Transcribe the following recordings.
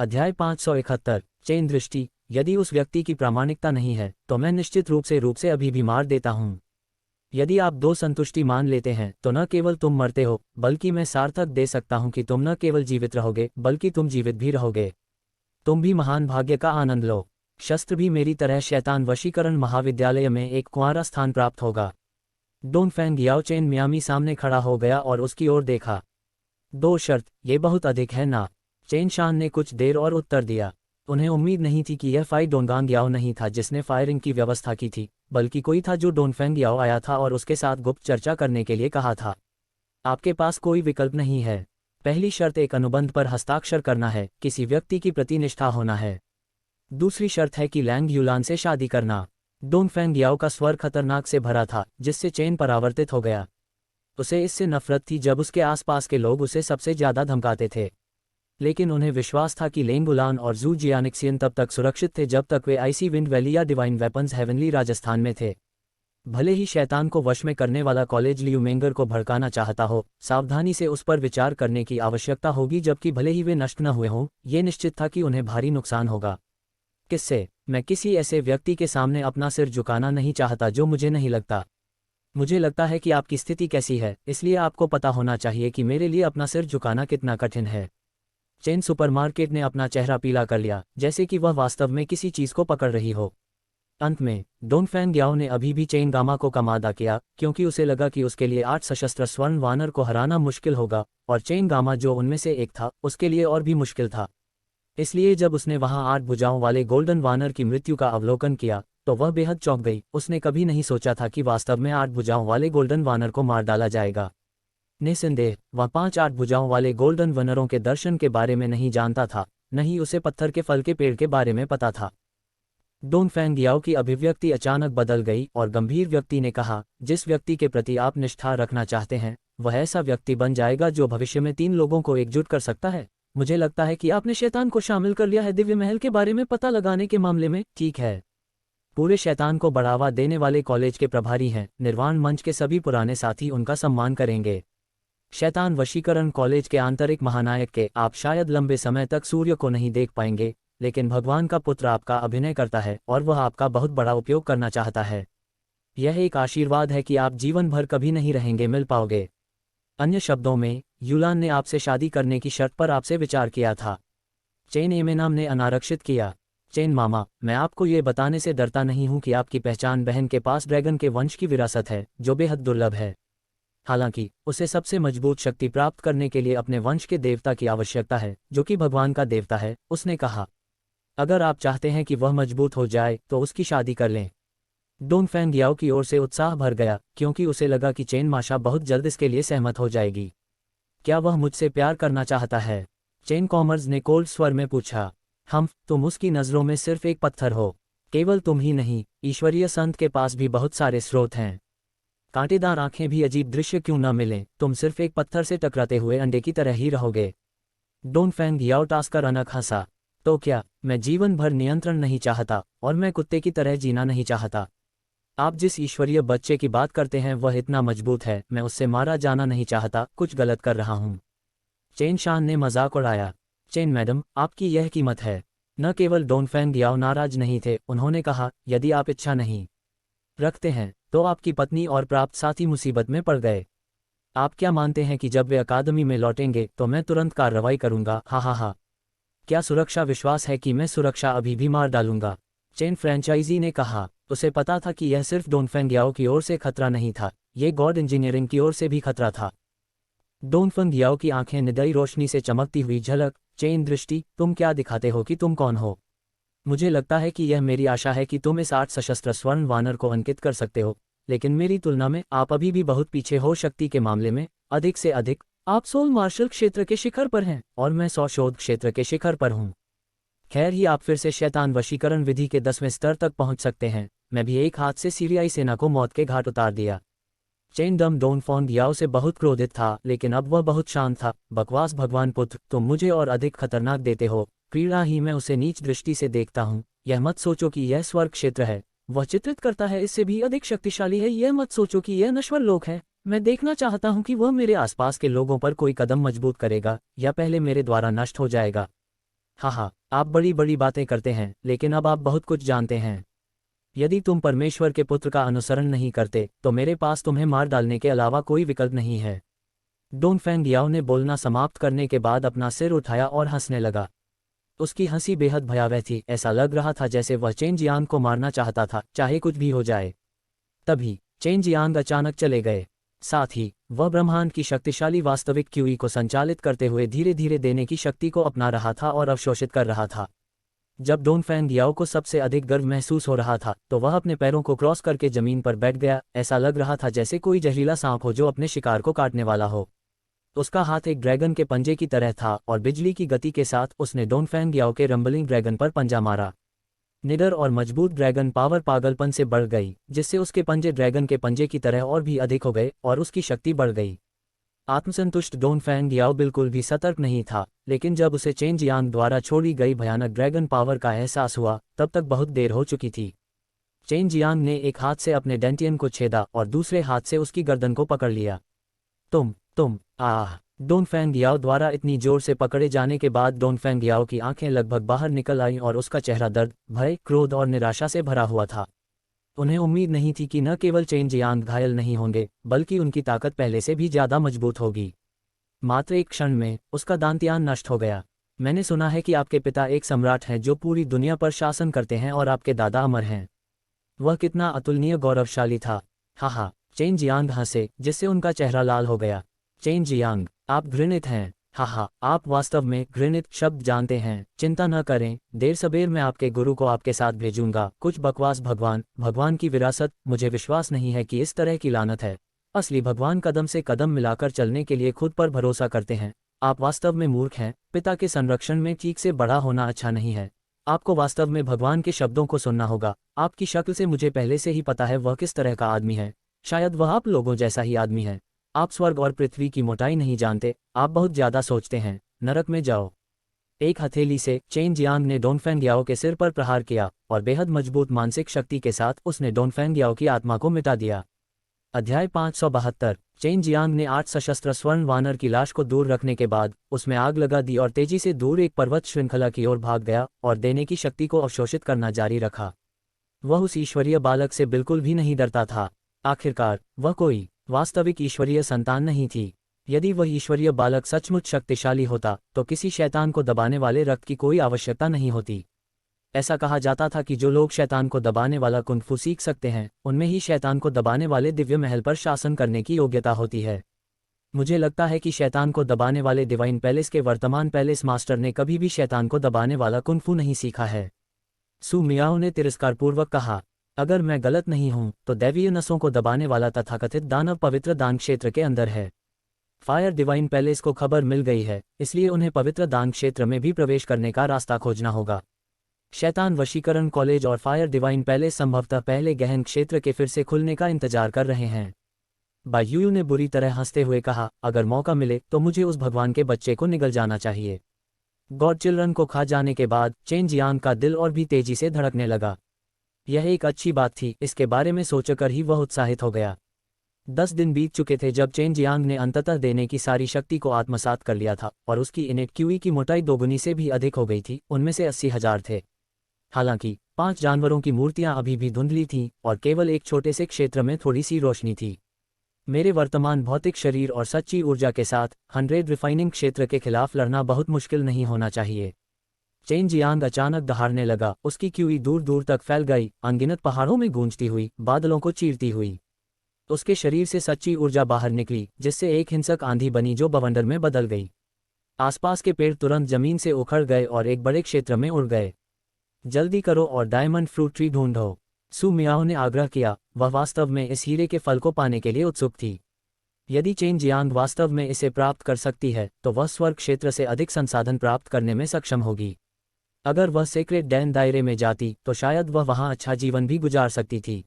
अध्याय 571 चैन दृष्टि। यदि उस व्यक्ति की प्रामाणिकता नहीं है तो मैं निश्चित रूप से अभी भी मार देता हूँ। यदि आप दो संतुष्टि मान लेते हैं तो न केवल तुम मरते हो बल्कि मैं सार्थक दे सकता हूँ कि तुम न केवल जीवित रहोगे बल्कि तुम जीवित भी रहोगे। तुम भी महान भाग्य का आनंद लो। शस्त्र भी मेरी तरह शैतान वशीकरण महाविद्यालय में एक कुंवारा स्थान प्राप्त होगा। डोनफेंग याओ चेन मियामी सामने खड़ा हो गया और उसकी ओर देखा। दो शर्त, ये बहुत अधिक है ना? चेन शान ने कुछ देर और उत्तर दिया। उन्हें उम्मीद नहीं थी कि यह फाई डोंगांग याओ नहीं था जिसने फायरिंग की व्यवस्था की थी, बल्कि कोई था जो डोनफेंग याओ आया था और उसके साथ गुप्त चर्चा करने के लिए कहा था। आपके पास कोई विकल्प नहीं है। पहली शर्त एक अनुबंध पर हस्ताक्षर करना है, किसी व्यक्ति की प्रति निष्ठा होना है। दूसरी शर्त है कि लैंग युलान से शादी करना। डोनफेंग याओ का स्वर खतरनाक से भरा था, जिससे चेन परावर्तित हो गया। उसे इससे नफरत थी जब उसके आसपास के लोग उसे सबसे ज्यादा धमकाते थे, लेकिन उन्हें विश्वास था कि लेंग उलान और जू जियानिक्सियन तब तक सुरक्षित थे जब तक वे आइसी विंड वैली या डिवाइन वेपन्स हेवनली राजस्थान में थे। भले ही शैतान को वश में करने वाला कॉलेज लियू मेंगर को भड़काना चाहता हो, सावधानी से उस पर विचार करने की आवश्यकता होगी, जबकि भले ही वे नष्ट न हुए हों, ये निश्चित था कि उन्हें भारी नुकसान होगा। किससे? मैं किसी ऐसे व्यक्ति के सामने अपना सिर झुकाना नहीं चाहता जो मुझे नहीं लगता। मुझे लगता है कि आपकी स्थिति कैसी है, इसलिए आपको पता होना चाहिए कि मेरे लिए अपना सिर झुकाना कितना कठिन है। चेन सुपरमार्केट ने अपना चेहरा पीला कर लिया, जैसे कि वह वास्तव में किसी चीज को पकड़ रही हो। अंत में डोनफेंग याओ ने अभी भी चेन गामा को कम अदा किया, क्योंकि उसे लगा कि उसके लिए 8 सशस्त्र स्वर्ण वानर को हराना मुश्किल होगा, और चेन गामा जो उनमें से एक था उसके लिए और भी मुश्किल था। इसलिए जब उसने वहां 8 भुजाओं वाले गोल्डन वानर की मृत्यु का अवलोकन किया तो वह बेहद चौंक गई। उसने कभी नहीं सोचा था कि वास्तव में 8 भुजाओं वाले गोल्डन वानर को मार डाला जाएगा। निस्संदेह वह 5-8 भुजाओं वाले गोल्डन वानरों के दर्शन के बारे में नहीं जानता था, नहीं उसे पत्थर के फल के पेड़ के बारे में पता था। डोनफेंग याओ की अभिव्यक्ति अचानक बदल गई और गंभीर व्यक्ति ने कहा, जिस व्यक्ति के प्रति आप निष्ठा रखना चाहते हैं वह ऐसा व्यक्ति बन जाएगा जो भविष्य में 3 लोगों को एकजुट कर सकता है। मुझे लगता है कि आपने शैतान को शामिल कर लिया है दिव्य महल के बारे में पता लगाने के मामले में। ठीक है, पूरे शैतान को बढ़ावा देने वाले कॉलेज के प्रभारी हैं। निर्वाण मंच के सभी पुराने साथी उनका सम्मान करेंगे। शैतान वशीकरण कॉलेज के आंतरिक महानायक के आप शायद लंबे समय तक सूर्य को नहीं देख पाएंगे, लेकिन भगवान का पुत्र आपका अभिनय करता है और वह आपका बहुत बड़ा उपयोग करना चाहता है। यह एक आशीर्वाद है कि आप जीवन भर कभी नहीं रहेंगे मिल पाओगे। अन्य शब्दों में, युलान ने आपसे शादी करने की शर्त पर आपसे विचार किया था। चेन एमेनाम ने अनारक्षित किया। चेन मामा, मैं आपको ये बताने से डरता नहीं हूं कि आपकी पहचान बहन के पास ड्रैगन के वंश की विरासत है, जो बेहद दुर्लभ है। हालांकि उसे सबसे मजबूत शक्ति प्राप्त करने के लिए अपने वंश के देवता की आवश्यकता है, जो कि भगवान का देवता है। उसने कहा, अगर आप चाहते हैं कि वह मजबूत हो जाए तो उसकी शादी कर लें। डोनफेंग याओ की ओर से उत्साह भर गया, क्योंकि उसे लगा कि चेन माशा बहुत जल्द इसके लिए सहमत हो जाएगी। क्या वह मुझसे प्यार करना चाहता है? चेन कॉमर्स ने कोल्ड स्वर में पूछा। तुम उसकी नज़रों में सिर्फ एक पत्थर हो। केवल तुम ही नहीं, ईश्वरीय संत के पास भी बहुत सारे स्रोत हैं। कांटेदार आंखें भी अजीब दृश्य क्यों न मिलें, तुम सिर्फ एक पत्थर से टकराते हुए अंडे की तरह ही रहोगे। डोनफेंग याओ टास्कर अनक हंसा। तो क्या मैं जीवन भर नियंत्रण नहीं चाहता, और मैं कुत्ते की तरह जीना नहीं चाहता? आप जिस ईश्वरीय बच्चे की बात करते हैं वह इतना मजबूत है, मैं उससे मारा जाना नहीं चाहता। कुछ गलत कर रहा हूं। चेन शान ने मजाक उड़ाया। चेन मैडम, आपकी यह कीमत है। न केवल डोनफेंग याओ नाराज नहीं थे, उन्होंने कहा, यदि आप इच्छा नहीं रखते हैं तो आपकी पत्नी और प्राप्त साथी मुसीबत में पड़ गए। आप क्या मानते हैं कि जब वे अकादमी में लौटेंगे तो मैं तुरंत कार्रवाई करूंगा? हा हा हा। क्या सुरक्षा विश्वास है कि मैं सुरक्षा अभी भी मार डालूंगा? चेन फ्रेंचाइजी ने कहा। उसे पता था कि यह सिर्फ डोनफेंग याओ की ओर से खतरा नहीं था, ये गॉड इंजीनियरिंग की ओर से भी खतरा था। डोनफेंग याओ की आंखें निदाई रोशनी से चमकती हुई झलक। चेन दृष्टि, तुम क्या दिखाते हो कि तुम कौन हो? मुझे लगता है कि यह मेरी आशा है कि तुम इस 8 सशस्त्र स्वर्ण वानर को अंकित कर सकते हो, लेकिन मेरी तुलना में आप अभी भी बहुत पीछे हो शक्ति के मामले में। अधिक से अधिक आप सोल मार्शल क्षेत्र के शिखर पर हैं, और मैं 100 शोध क्षेत्र के शिखर पर हूं। खैर ही आप फिर से शैतान वशीकरण विधि के 10वें स्तर तक पहुंच सकते हैं। मैं भी एक हाथ से सीरियाई सेना को मौत के घाट उतार दिया। चेन डम डोनफेंग याओ से बहुत क्रोधित था, लेकिन अब वह बहुत शांत था। बकवास भगवान पुत्र, तुम मुझे और अधिक खतरनाक देते हो। पीड़ा ही मैं उसे नीच दृष्टि से देखता हूँ। यह मत सोचो कि यह स्वर्ग क्षेत्र है, वह चित्रित करता है इससे भी अधिक शक्तिशाली है। यह मत सोचो कि यह नश्वर लोक है। मैं देखना चाहता हूँ कि वह मेरे आसपास के लोगों पर कोई कदम मजबूत करेगा या पहले मेरे द्वारा नष्ट हो जाएगा। हाँ, आप बड़ी बड़ी बातें करते हैं, लेकिन अब आप बहुत कुछ जानते हैं। यदि तुम परमेश्वर के पुत्र का अनुसरण नहीं करते तो मेरे पास तुम्हें मार डालने के अलावा कोई विकल्प नहीं है। डोनफेंग याओ ने बोलना समाप्त करने के बाद अपना सिर उठाया और हंसने लगा। उसकी हंसी बेहद भयावह थी, ऐसा लग रहा था जैसे वह चेन जियांग को मारना चाहता था, चाहे कुछ भी हो जाए। तभी चेन जियांग अचानक चले गए। साथ ही वह ब्रह्मांड की शक्तिशाली वास्तविक क्यूई को संचालित करते हुए धीरे धीरे देने की शक्ति को अपना रहा था और अवशोषित कर रहा था। जब डोनफेंग याओ को सबसे अधिक गर्व महसूस हो रहा था तो वह अपने पैरों को क्रॉस करके जमीन पर बैठ गया। ऐसा लग रहा था जैसे कोई जहरीला सांप हो जो अपने शिकार को काटने वाला हो। उसका हाथ एक ड्रैगन के पंजे की तरह था और बिजली की गति के साथ उसने डोनफेंग याओ के रंबलिंग ड्रैगन पर पंजा मारा। निडर और मजबूत ड्रैगन पावर पागलपन से बढ़ गई, जिससे उसके पंजे ड्रैगन के पंजे की तरह और भी अधिक हो गए और उसकी शक्ति बढ़ गई। आत्मसंतुष्ट डोनफेंग याओ बिल्कुल भी सतर्क नहीं था, लेकिन जब उसे चेन जियांग द्वारा छोड़ी गई भयानक ड्रैगन पावर का एहसास हुआ तब तक बहुत देर हो चुकी थी। चेन जियांग ने एक हाथ से अपने डेंटियन को छेदा और दूसरे हाथ से उसकी गर्दन को पकड़ लिया। तुम आह! डोनफेंग याओ द्वारा इतनी जोर से पकड़े जाने के बाद डोनफेंग याओ की आंखें लगभग बाहर निकल आईं और उसका चेहरा दर्द, भय, क्रोध और निराशा से भरा हुआ था। उन्हें उम्मीद नहीं थी कि न केवल चेन जियांग घायल नहीं होंगे, बल्कि उनकी ताकत पहले से भी ज्यादा मजबूत होगी। मात्र एक क्षण में उसका दांतियान नष्ट हो गया। मैंने सुना है कि आपके पिता एक सम्राट हैं जो पूरी दुनिया पर शासन करते हैं और आपके दादा अमर हैं। वह कितना अतुलनीय गौरवशाली था। हाँ, चेन जियांग हंसे, जिससे उनका चेहरा लाल हो गया। चेन जियांग, आप घृणित हैं। हाँ, आप वास्तव में घृणित शब्द जानते हैं। चिंता न करें, देर सबेर मैं आपके गुरु को आपके साथ भेजूंगा। कुछ बकवास। भगवान की विरासत। मुझे विश्वास नहीं है कि इस तरह की लानत है। असली भगवान कदम से कदम मिलाकर चलने के लिए खुद पर भरोसा करते हैं। आप वास्तव में मूर्ख हैं। पिता के संरक्षण में चीख से बड़ा होना अच्छा नहीं है। आपको वास्तव में भगवान के शब्दों को सुनना होगा। आपकी शक्ल से मुझे पहले से ही पता है वह किस तरह का आदमी है। शायद वह आप लोगों जैसा ही आदमी है। आप स्वर्ग और पृथ्वी की मोटाई नहीं जानते। आप बहुत ज्यादा सोचते हैं। नरक में जाओ। एक हथेली से चेन जियांग ने डोनफेंग याओ के सिर पर प्रहार किया और बेहद मजबूत मानसिक शक्ति के साथ उसने डोनफेंग याओ की आत्मा को मिटा दिया। अध्याय 572। चेन जियांग ने 8 सशस्त्र स्वर्ण वानर की लाश को दूर रखने के बाद उसमें आग लगा दी और तेजी से दूर एक पर्वत श्रृंखला की ओर भाग गया और देने की शक्ति को अवशोषित करना जारी रखा। वह उस ईश्वरीय बालक से बिल्कुल भी नहीं डरता था। आखिरकार वह कोई वास्तविक ईश्वरीय संतान नहीं थी। यदि वह ईश्वरीय बालक सचमुच शक्तिशाली होता तो किसी शैतान को दबाने वाले रक्त की कोई आवश्यकता नहीं होती। ऐसा कहा जाता था कि जो लोग शैतान को दबाने वाला कुंग-फू सीख सकते हैं, उनमें ही शैतान को दबाने वाले दिव्य महल पर शासन करने की योग्यता होती है। मुझे लगता है कि शैतान को दबाने वाले डिवाइन पैलेस के वर्तमान पैलेस मास्टर ने कभी भी शैतान को दबाने वाला कुंग-फू नहीं सीखा है। सु मियाओ ने तिरस्कारपूर्वक कहा, अगर मैं गलत नहीं हूं तो दैवीय नसों को दबाने वाला तथाकथित दानव पवित्र दान क्षेत्र के अंदर है। फायर डिवाइन पैलेस को खबर मिल गई है, इसलिए उन्हें पवित्र दान क्षेत्र में भी प्रवेश करने का रास्ता खोजना होगा। शैतान वशीकरण कॉलेज और फायर डिवाइन पैलेस संभवतः पहले गहन क्षेत्र के फिर से खुलने का इंतजार कर रहे हैं। बायूयू ने बुरी तरह हंसते हुए कहा, अगर मौका मिले तो मुझे उस भगवान के बच्चे को निगल जाना चाहिए। गॉड चिल्ड्रन को खा जाने के बाद चेन जियांग का दिल और भी तेजी से धड़कने लगा। यह एक अच्छी बात थी, इसके बारे में सोचकर ही वह उत्साहित हो गया। 10 दिन बीत चुके थे जब चेन जियांग ने अंततः देने की सारी शक्ति को आत्मसात कर लिया था और उसकी इनेट क्यूई की मोटाई दोगुनी से भी अधिक हो गई थी। उनमें से 80,000 थे। हालांकि 5 जानवरों की मूर्तियां अभी भी धुंधली थीं और केवल एक छोटे से क्षेत्र में थोड़ी सी रोशनी थी। मेरे वर्तमान भौतिक शरीर और सच्ची ऊर्जा के साथ 100 रिफाइनिंग क्षेत्र के खिलाफ लड़ना बहुत मुश्किल नहीं होना चाहिए। चेन जियांग अचानक दहाड़ने लगा। उसकी क्यूई दूर दूर तक फैल गई, अनगिनत पहाड़ों में गूंजती हुई, बादलों को चीरती हुई। उसके शरीर से सच्ची ऊर्जा बाहर निकली, जिससे एक हिंसक आंधी बनी जो बवंडर में बदल गई। आसपास के पेड़ तुरंत जमीन से उखड़ गए और एक बड़े क्षेत्र में उड़ गए। जल्दी करो और डायमंड फ्रूट ट्री ढूंढो, सु मियाओ ने आग्रह किया। वह वास्तव में इस हीरे के फल को पाने के लिए उत्सुक थी। यदि चेन जियांग वास्तव में इसे प्राप्त कर सकती है तो वह स्वर्ग क्षेत्र से अधिक संसाधन प्राप्त करने में सक्षम होगी। अगर वह सेक्रेट डैन दायरे में जाती तो शायद वह वहां अच्छा जीवन भी गुजार सकती थी।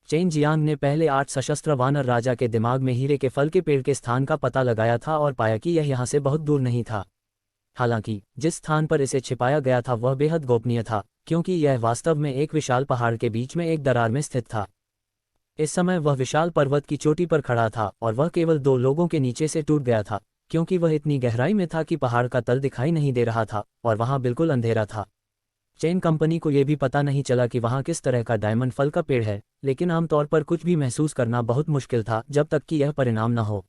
चेन जियांग ने पहले 8 सशस्त्र वानर राजा के दिमाग में हीरे के फल के पेड़ के स्थान का पता लगाया था और पाया कि यह यहाँ से बहुत दूर नहीं था। हालांकि जिस स्थान पर इसे छिपाया गया था वह बेहद गोपनीय था, क्योंकि यह वास्तव में एक विशाल पहाड़ के बीच में एक दरार में स्थित था। इस समय वह विशाल पर्वत की चोटी पर खड़ा था और वह केवल 2 लोगों के नीचे से टूट गया था, क्योंकि वह इतनी गहराई में था कि पहाड़ का तल दिखाई नहीं दे रहा था और वहाँ बिल्कुल अंधेरा था। चेन कंपनी को यह भी पता नहीं चला कि वहाँ किस तरह का डायमंड फल का पेड़ है, लेकिन आमतौर पर कुछ भी महसूस करना बहुत मुश्किल था जब तक कि यह परिणाम न हो।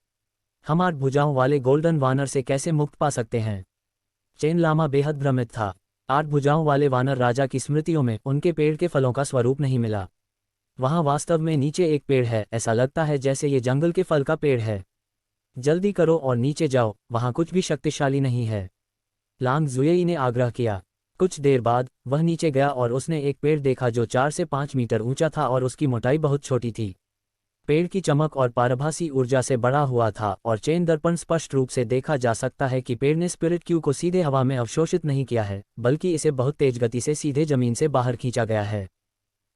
हम 8 भुजाओं वाले गोल्डन वानर से कैसे मुक्त पा सकते हैं? चेन लामा बेहद भ्रमित था। 8 भुजाओं वाले वानर राजा की स्मृतियों में उनके पेड़ के फलों का स्वरूप नहीं मिला। वहाँ वास्तव में नीचे एक पेड़ है, ऐसा लगता है जैसे ये जंगल के फल का पेड़ है। जल्दी करो और नीचे जाओ, वहाँ कुछ भी शक्तिशाली नहीं है। लांग जुएई ने आग्रह किया। कुछ देर बाद वह नीचे गया और उसने एक पेड़ देखा जो 4 से 5 मीटर ऊंचा था और उसकी मोटाई बहुत छोटी थी। पेड़ की चमक और पारभासी ऊर्जा से बड़ा हुआ था और चेन दर्पण स्पष्ट रूप से देखा जा सकता है कि पेड़ ने स्पिरिट क्यू को सीधे हवा में अवशोषित नहीं किया है, बल्कि इसे बहुत तेज गति से सीधे जमीन से बाहर खींचा गया है।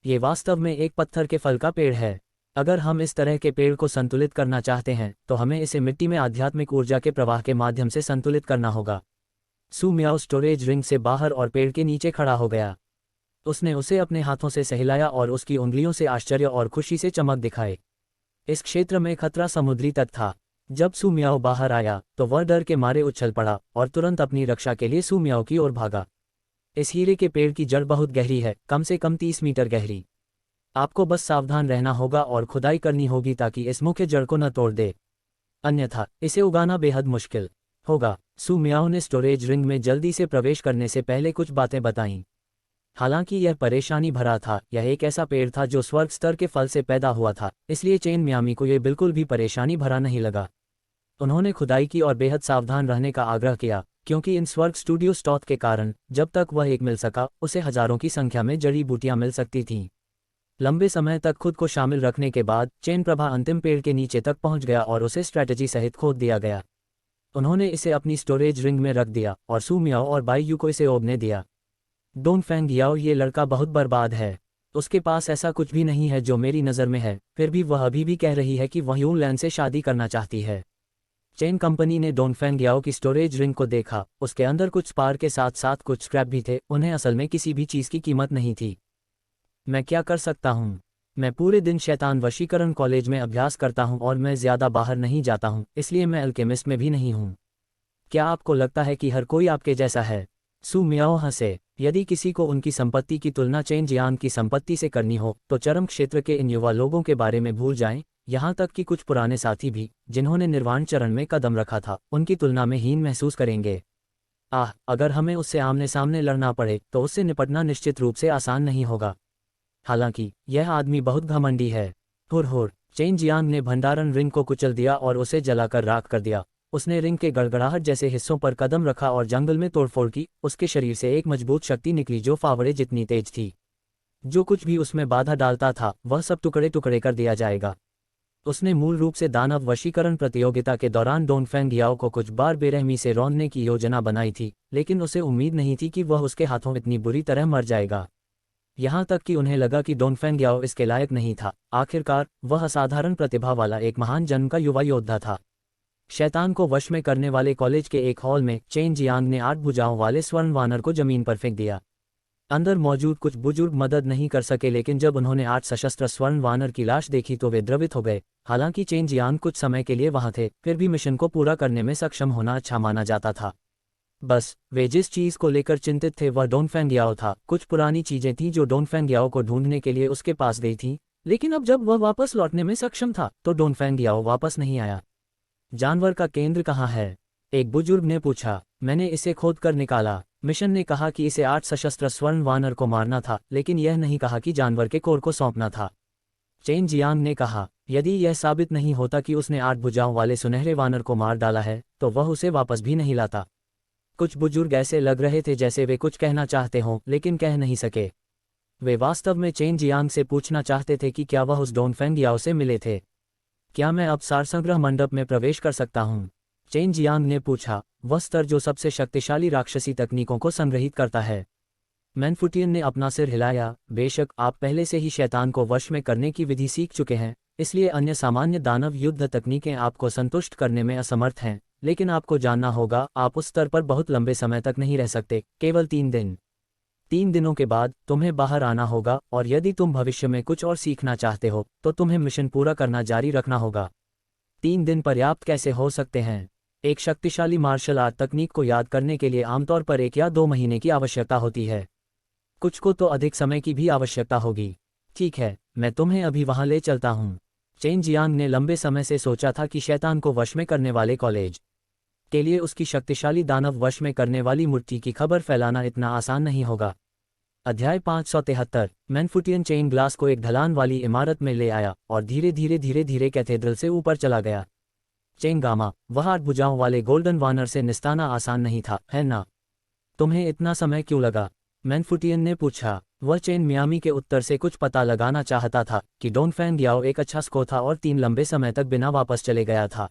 ये वास्तव में एक पत्थर के फल का पेड़ है। अगर हम इस तरह के पेड़ को संतुलित करना चाहते हैं तो हमें इसे मिट्टी में आध्यात्मिक ऊर्जा के प्रवाह के माध्यम से संतुलित करना होगा। सू मियाओ स्टोरेज रिंग से बाहर और पेड़ के नीचे खड़ा हो गया। उसने उसे अपने हाथों से सहलाया और उसकी उंगलियों से आश्चर्य और खुशी से चमक दिखाए। इस क्षेत्र में खतरा समुद्री तट था। जब सू मियाओ बाहर आया तो वह डर के मारे उछल पड़ा और तुरंत अपनी रक्षा के लिए सू मियाओ की ओर भागा। इस हीरे के पेड़ की जड़ बहुत गहरी है, कम से कम 30 मीटर गहरी। आपको बस सावधान रहना होगा और खुदाई करनी होगी ताकि इस मुख्य जड़ को न तोड़ दे, अन्यथा इसे उगाना बेहद मुश्किल होगा। सू मियाओ ने स्टोरेज रिंग में जल्दी से प्रवेश करने से पहले कुछ बातें बताईं। हालांकि यह परेशानी भरा था, यह एक ऐसा पेड़ था जो स्वर्ग स्तर के फल से पैदा हुआ था, इसलिए चेन मियामी को यह बिल्कुल भी परेशानी भरा नहीं लगा। उन्होंने खुदाई की और बेहद सावधान रहने का आग्रह किया, क्योंकि इन स्वर्ग स्टूडियो स्टॉथ के कारण जब तक वह एक मिल सका उसे हजारों की संख्या में जड़ी बूटियां मिल सकती थीं। लंबे समय तक खुद को शामिल रखने के बाद चेन प्रभा अंतिम पेड़ के नीचे तक पहुंच गया और उसे स्ट्रैटेजी सहित खोद दिया गया। उन्होंने इसे अपनी स्टोरेज रिंग में रख दिया और सू मियाओ और बाई यू को इसे ओबने दिया। डोंगफेंग याओ, ये लड़का बहुत बर्बाद है। उसके पास ऐसा कुछ भी नहीं है जो मेरी नज़र में है, फिर भी वह अभी भी कह रही है कि वह यून लैन से शादी करना चाहती है। चेन कंपनी ने डोंगफेंग याओ की स्टोरेज रिंग को देखा। उसके अंदर कुछ स्पार के साथ साथ कुछ स्क्रैप भी थे। उन्हें असल में किसी भी चीज़ की कीमत नहीं थी। मैं क्या कर सकता हूँ? मैं पूरे दिन शैतान वशीकरण कॉलेज में अभ्यास करता हूँ और मैं ज़्यादा बाहर नहीं जाता हूँ, इसलिए मैं अल्केमिस्ट में भी नहीं हूँ। क्या आपको लगता है कि हर कोई आपके जैसा है? सू मियाओ हंसे। यदि किसी को उनकी संपत्ति की तुलना चेन जियांग की संपत्ति से करनी हो तो चरम क्षेत्र के इन युवा लोगों के बारे में भूल जाएं, यहाँ तक कि कुछ पुराने साथी भी जिन्होंने निर्वाण चरण में कदम रखा था उनकी तुलना में हीन महसूस करेंगे। अगर हमें उससे आमने सामने लड़ना पड़े तो उससे निपटना निश्चित रूप से आसान नहीं होगा। हालांकि यह आदमी बहुत घमंडी है। हुर, चेन जियांग ने भंडारण रिंग को कुचल दिया और उसे जलाकर राख कर दिया। उसने रिंग के गड़गड़ाहट जैसे हिस्सों पर कदम रखा और जंगल में तोड़फोड़ की। उसके शरीर से एक मजबूत शक्ति निकली जो फावड़े जितनी तेज थी। जो कुछ भी उसमें बाधा डालता था वह सब टुकड़े टुकड़े कर दिया जाएगा। उसने मूल रूप से दानव वशीकरण प्रतियोगिता के दौरान डोंगफेंग याओ को कुछ बार बेरहमी से रौंदने की योजना बनाई थी, लेकिन उसे उम्मीद नहीं थी कि वह उसके हाथों इतनी बुरी तरह मर जाएगा। यहाँ तक कि उन्हें लगा कि डोंगफेंग याओ इसके लायक नहीं था। आखिरकार वह असाधारण प्रतिभा वाला एक महान जन्म का युवा योद्धा था। शैतान को वश में करने वाले कॉलेज के एक हॉल में चेन जियांग ने 8 भुजाओं वाले स्वर्ण वानर को जमीन पर फेंक दिया। अंदर मौजूद कुछ बुजुर्ग मदद नहीं कर सके, लेकिन जब उन्होंने 8 सशस्त्र स्वर्ण वानर की लाश देखी तो वे द्रवित हो गए। हालांकि चेन जियांग कुछ समय के लिए वहां थे, फिर भी मिशन को पूरा करने में सक्षम होना अच्छा माना जाता था। बस वे जिस चीज को लेकर चिंतित थे वह डोंगफेंग याओ था। कुछ पुरानी चीजें थीं जो डोंगफेंग याओ को ढूंढने के लिए उसके पास गई थीं, लेकिन अब जब वह वापस लौटने में सक्षम था तो डोंगफेंग याओ वापस नहीं आया। जानवर का केंद्र कहाँ है? एक बुजुर्ग ने पूछा। मैंने इसे खोद कर निकाला। मिशन ने कहा कि इसे 8 सशस्त्र स्वर्ण वानर को मारना था, लेकिन यह नहीं कहा कि जानवर के कोर को सौंपना था। चेन जियांग ने कहा, यदि यह साबित नहीं होता कि उसने 8 भुजाओं वाले सुनहरे वानर को मार डाला है तो वह उसे वापस भी नहीं लाता। कुछ बुजुर्ग ऐसे लग रहे थे जैसे वे कुछ कहना चाहते हों लेकिन कह नहीं सके। वे वास्तव में चेन जियांग से पूछना चाहते थे कि क्या वह उस डोंगफेंग याओ से मिले थे। क्या मैं अब सारसंग्रह मंडप में प्रवेश कर सकता हूँ? चेन जियांग ने पूछा। वह स्तर जो सबसे शक्तिशाली राक्षसी तकनीकों को संग्रहित करता है। मैनफुटियन ने अपना सिर हिलाया। बेशक आप पहले से ही शैतान को वश में करने की विधि सीख चुके हैं, इसलिए अन्य सामान्य दानव युद्ध तकनीकें आपको संतुष्ट करने में असमर्थ हैं, लेकिन आपको जानना होगा आप उस स्तर पर बहुत लंबे समय तक नहीं रह सकते, केवल 3 दिन। 3 दिनों के बाद तुम्हें बाहर आना होगा और यदि तुम भविष्य में कुछ और सीखना चाहते हो तो तुम्हें मिशन पूरा करना जारी रखना होगा। 3 दिन पर्याप्त कैसे हो सकते हैं? एक शक्तिशाली मार्शल आर्ट तकनीक को याद करने के लिए आमतौर पर 1 या 2 महीने की आवश्यकता होती है। कुछ को तो अधिक समय की भी आवश्यकता होगी। ठीक है, मैं तुम्हें अभी वहां ले चलता हूँ। चेन जियांग ने लंबे समय से सोचा था कि शैतान को वश में करने वाले कॉलेज के लिए उसकी शक्तिशाली दानव वश में करने वाली मूर्ति की खबर फैलाना इतना आसान नहीं होगा। अध्याय 573। मैनफुटियन चेन ग्लास को एक ढलान वाली इमारत में ले आया और धीरे धीरे कैथेड्रल से ऊपर चला गया। चेन गामा, वह 8 भुजाओं वाले गोल्डन वानर से निस्ताना आसान नहीं था, है ना? तुम्हें इतना समय क्यों लगा? मैनफुटियन ने पूछा। वह चेन मियामी के उत्तर से कुछ पता लगाना चाहता था कि डोंगफैंग याओ एक अच्छा स्को था और 3 लंबे समय तक बिना वापस चले गया था।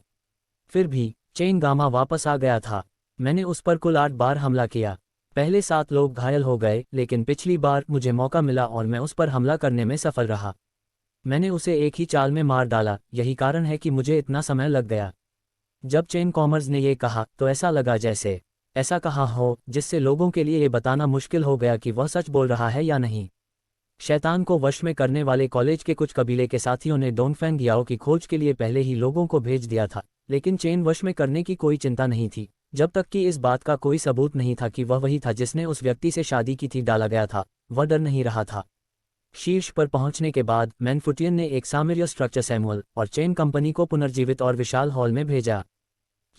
फिर भी चेन गामा वापस आ गया था। मैंने उस पर कुल 8 बार हमला किया। पहले 7 लोग घायल हो गए, लेकिन पिछली बार मुझे मौका मिला और मैं उस पर हमला करने में सफल रहा। मैंने उसे एक ही चाल में मार डाला, यही कारण है कि मुझे इतना समय लग गया। जब चेन कॉमर्स ने ये कहा तो ऐसा लगा जैसे ऐसा कहा हो जिससे लोगों के लिए ये बताना मुश्किल हो गया कि वह सच बोल रहा है या नहीं। शैतान को वश में करने वाले कॉलेज के कुछ कबीले के साथियों ने डोंगफैंग याओ की खोज के लिए पहले ही लोगों को भेज दिया था, लेकिन चेन वश में करने की कोई चिंता नहीं थी, जब तक कि इस बात का कोई सबूत नहीं था कि वह वही था जिसने उस व्यक्ति से शादी की थी। डाला गया था, वह डर नहीं रहा था। शीर्ष पर पहुंचने के बाद मैनफुटियन ने एक सामरिया स्ट्रक्चर सैमुअल और चेन कंपनी को पुनर्जीवित और विशाल हॉल में भेजा।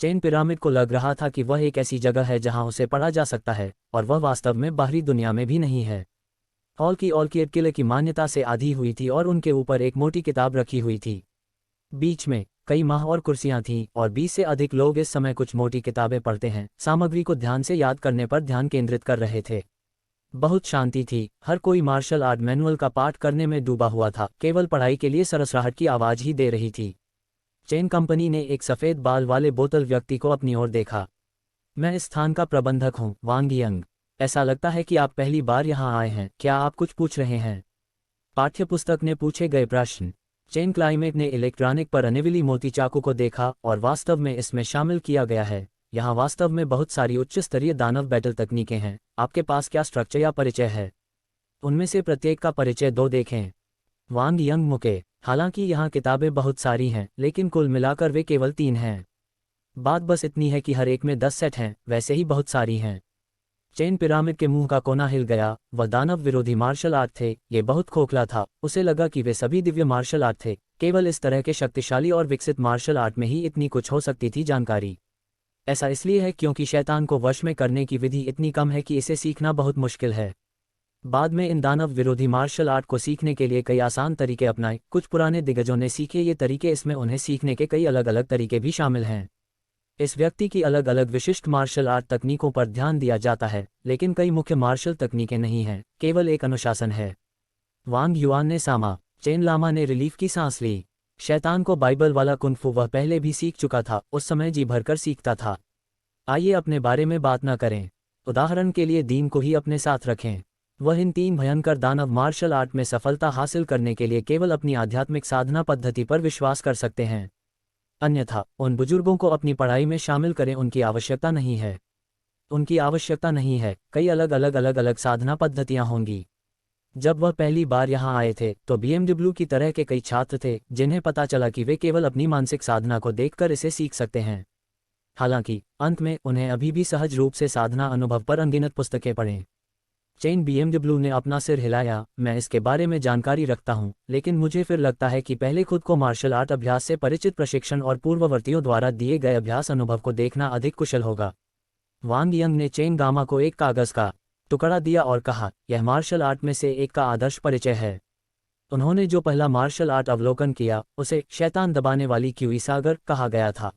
चेन पिरामिड को लग रहा था कि वह एक ऐसी जगह है जहां उसे पढ़ा जा सकता है, और वह वास्तव में बाहरी दुनिया में भी नहीं है। हॉल की ऑलकियट किले की मान्यता से आधी हुई थी और उनके ऊपर एक मोटी किताब रखी हुई थी। बीच में कई माह और कुर्सियां थीं और 20 से अधिक लोग इस समय कुछ मोटी किताबें पढ़ते हैं, सामग्री को ध्यान से याद करने पर ध्यान केंद्रित कर रहे थे। बहुत शांति थी, हर कोई मार्शल आर्ट मैनुअल का पाठ करने में डूबा हुआ था, केवल पढ़ाई के लिए सरसराहट की आवाज ही दे रही थी। चेन कंपनी ने एक सफ़ेद बाल वाले बोतल व्यक्ति को अपनी ओर देखा। मैं इस स्थान का प्रबंधक हूँ, वांग यंग। ऐसा लगता है कि आप पहली बार यहाँ आए हैं, क्या आप कुछ पूछ रहे हैं? पाठ्यपुस्तक ने पूछे गए प्रश्न। चेन क्लाइमेट ने इलेक्ट्रॉनिक पर अनिविली मोती चाकू को देखा और वास्तव में इसमें शामिल किया गया है। यहाँ वास्तव में बहुत सारी उच्च स्तरीय दानव बैटल तकनीकें हैं। आपके पास क्या स्ट्रक्चर या परिचय है? उनमें से प्रत्येक का परिचय 2 देखें। वांग यंग मुके, हालांकि यहाँ किताबें बहुत सारी हैं, लेकिन कुल मिलाकर वे केवल 3 हैं। बात बस इतनी है कि हर एक में 10 सेट हैं, वैसे ही बहुत सारी हैं। चेन पिरामिड के मुंह का कोना हिल गया। वह दानव विरोधी मार्शल आर्ट थे, ये बहुत खोखला था। उसे लगा कि वे सभी दिव्य मार्शल आर्ट थे, केवल इस तरह के शक्तिशाली और विकसित मार्शल आर्ट में ही इतनी कुछ हो सकती थी जानकारी। ऐसा इसलिए है क्योंकि शैतान को वश में करने की विधि इतनी कम है कि इसे सीखना बहुत मुश्किल है। बाद में इन दानव विरोधी मार्शल आर्ट को सीखने के लिए कई आसान तरीके अपनाए। कुछ पुराने दिग्गजों ने सीखे ये तरीके, इसमें उन्हें सीखने के कई अलग अलग तरीके भी शामिल हैं। इस व्यक्ति की अलग अलग विशिष्ट मार्शल आर्ट तकनीकों पर ध्यान दिया जाता है, लेकिन कई मुख्य मार्शल तकनीकें नहीं हैं, केवल एक अनुशासन है। वांग युआन ने सामा। चेन लामा ने रिलीफ की सांस ली। शैतान को बाइबल वाला कुंफू वह पहले भी सीख चुका था, उस समय जी भरकर सीखता था। आइए अपने बारे में बात न करें, उदाहरण के लिए दीन को ही अपने साथ रखें। वह इन 3 भयंकर दानव मार्शल आर्ट में सफलता हासिल करने के लिए केवल अपनी आध्यात्मिक साधना पद्धति पर विश्वास कर सकते हैं। अन्यथा उन बुजुर्गों को अपनी पढ़ाई में शामिल करें, उनकी आवश्यकता नहीं है। उनकी आवश्यकता नहीं है, कई अलग अलग साधना पद्धतियां होंगी। जब वह पहली बार यहां आए थे तो BMW की तरह के कई छात्र थे जिन्हें पता चला कि वे केवल अपनी मानसिक साधना को देखकर इसे सीख सकते हैं। हालांकि अंत में उन्हें अभी भी सहज रूप से साधना अनुभव पर अनगिनत पुस्तकें पढ़ें। चेन BMW ने अपना सिर हिलाया। मैं इसके बारे में जानकारी रखता हूं, लेकिन मुझे फिर लगता है कि पहले खुद को मार्शल आर्ट अभ्यास से परिचित प्रशिक्षण और पूर्ववर्तियों द्वारा दिए गए अभ्यास अनुभव को देखना अधिक कुशल होगा। वांग यंग ने चेन गामा को एक कागज का टुकड़ा दिया और कहा, यह मार्शल आर्ट में से एक का आदर्श परिचय है। उन्होंने जो पहला मार्शल आर्ट अवलोकन किया उसे शैतान दबाने वाली क्यूई सागर कहा गया था।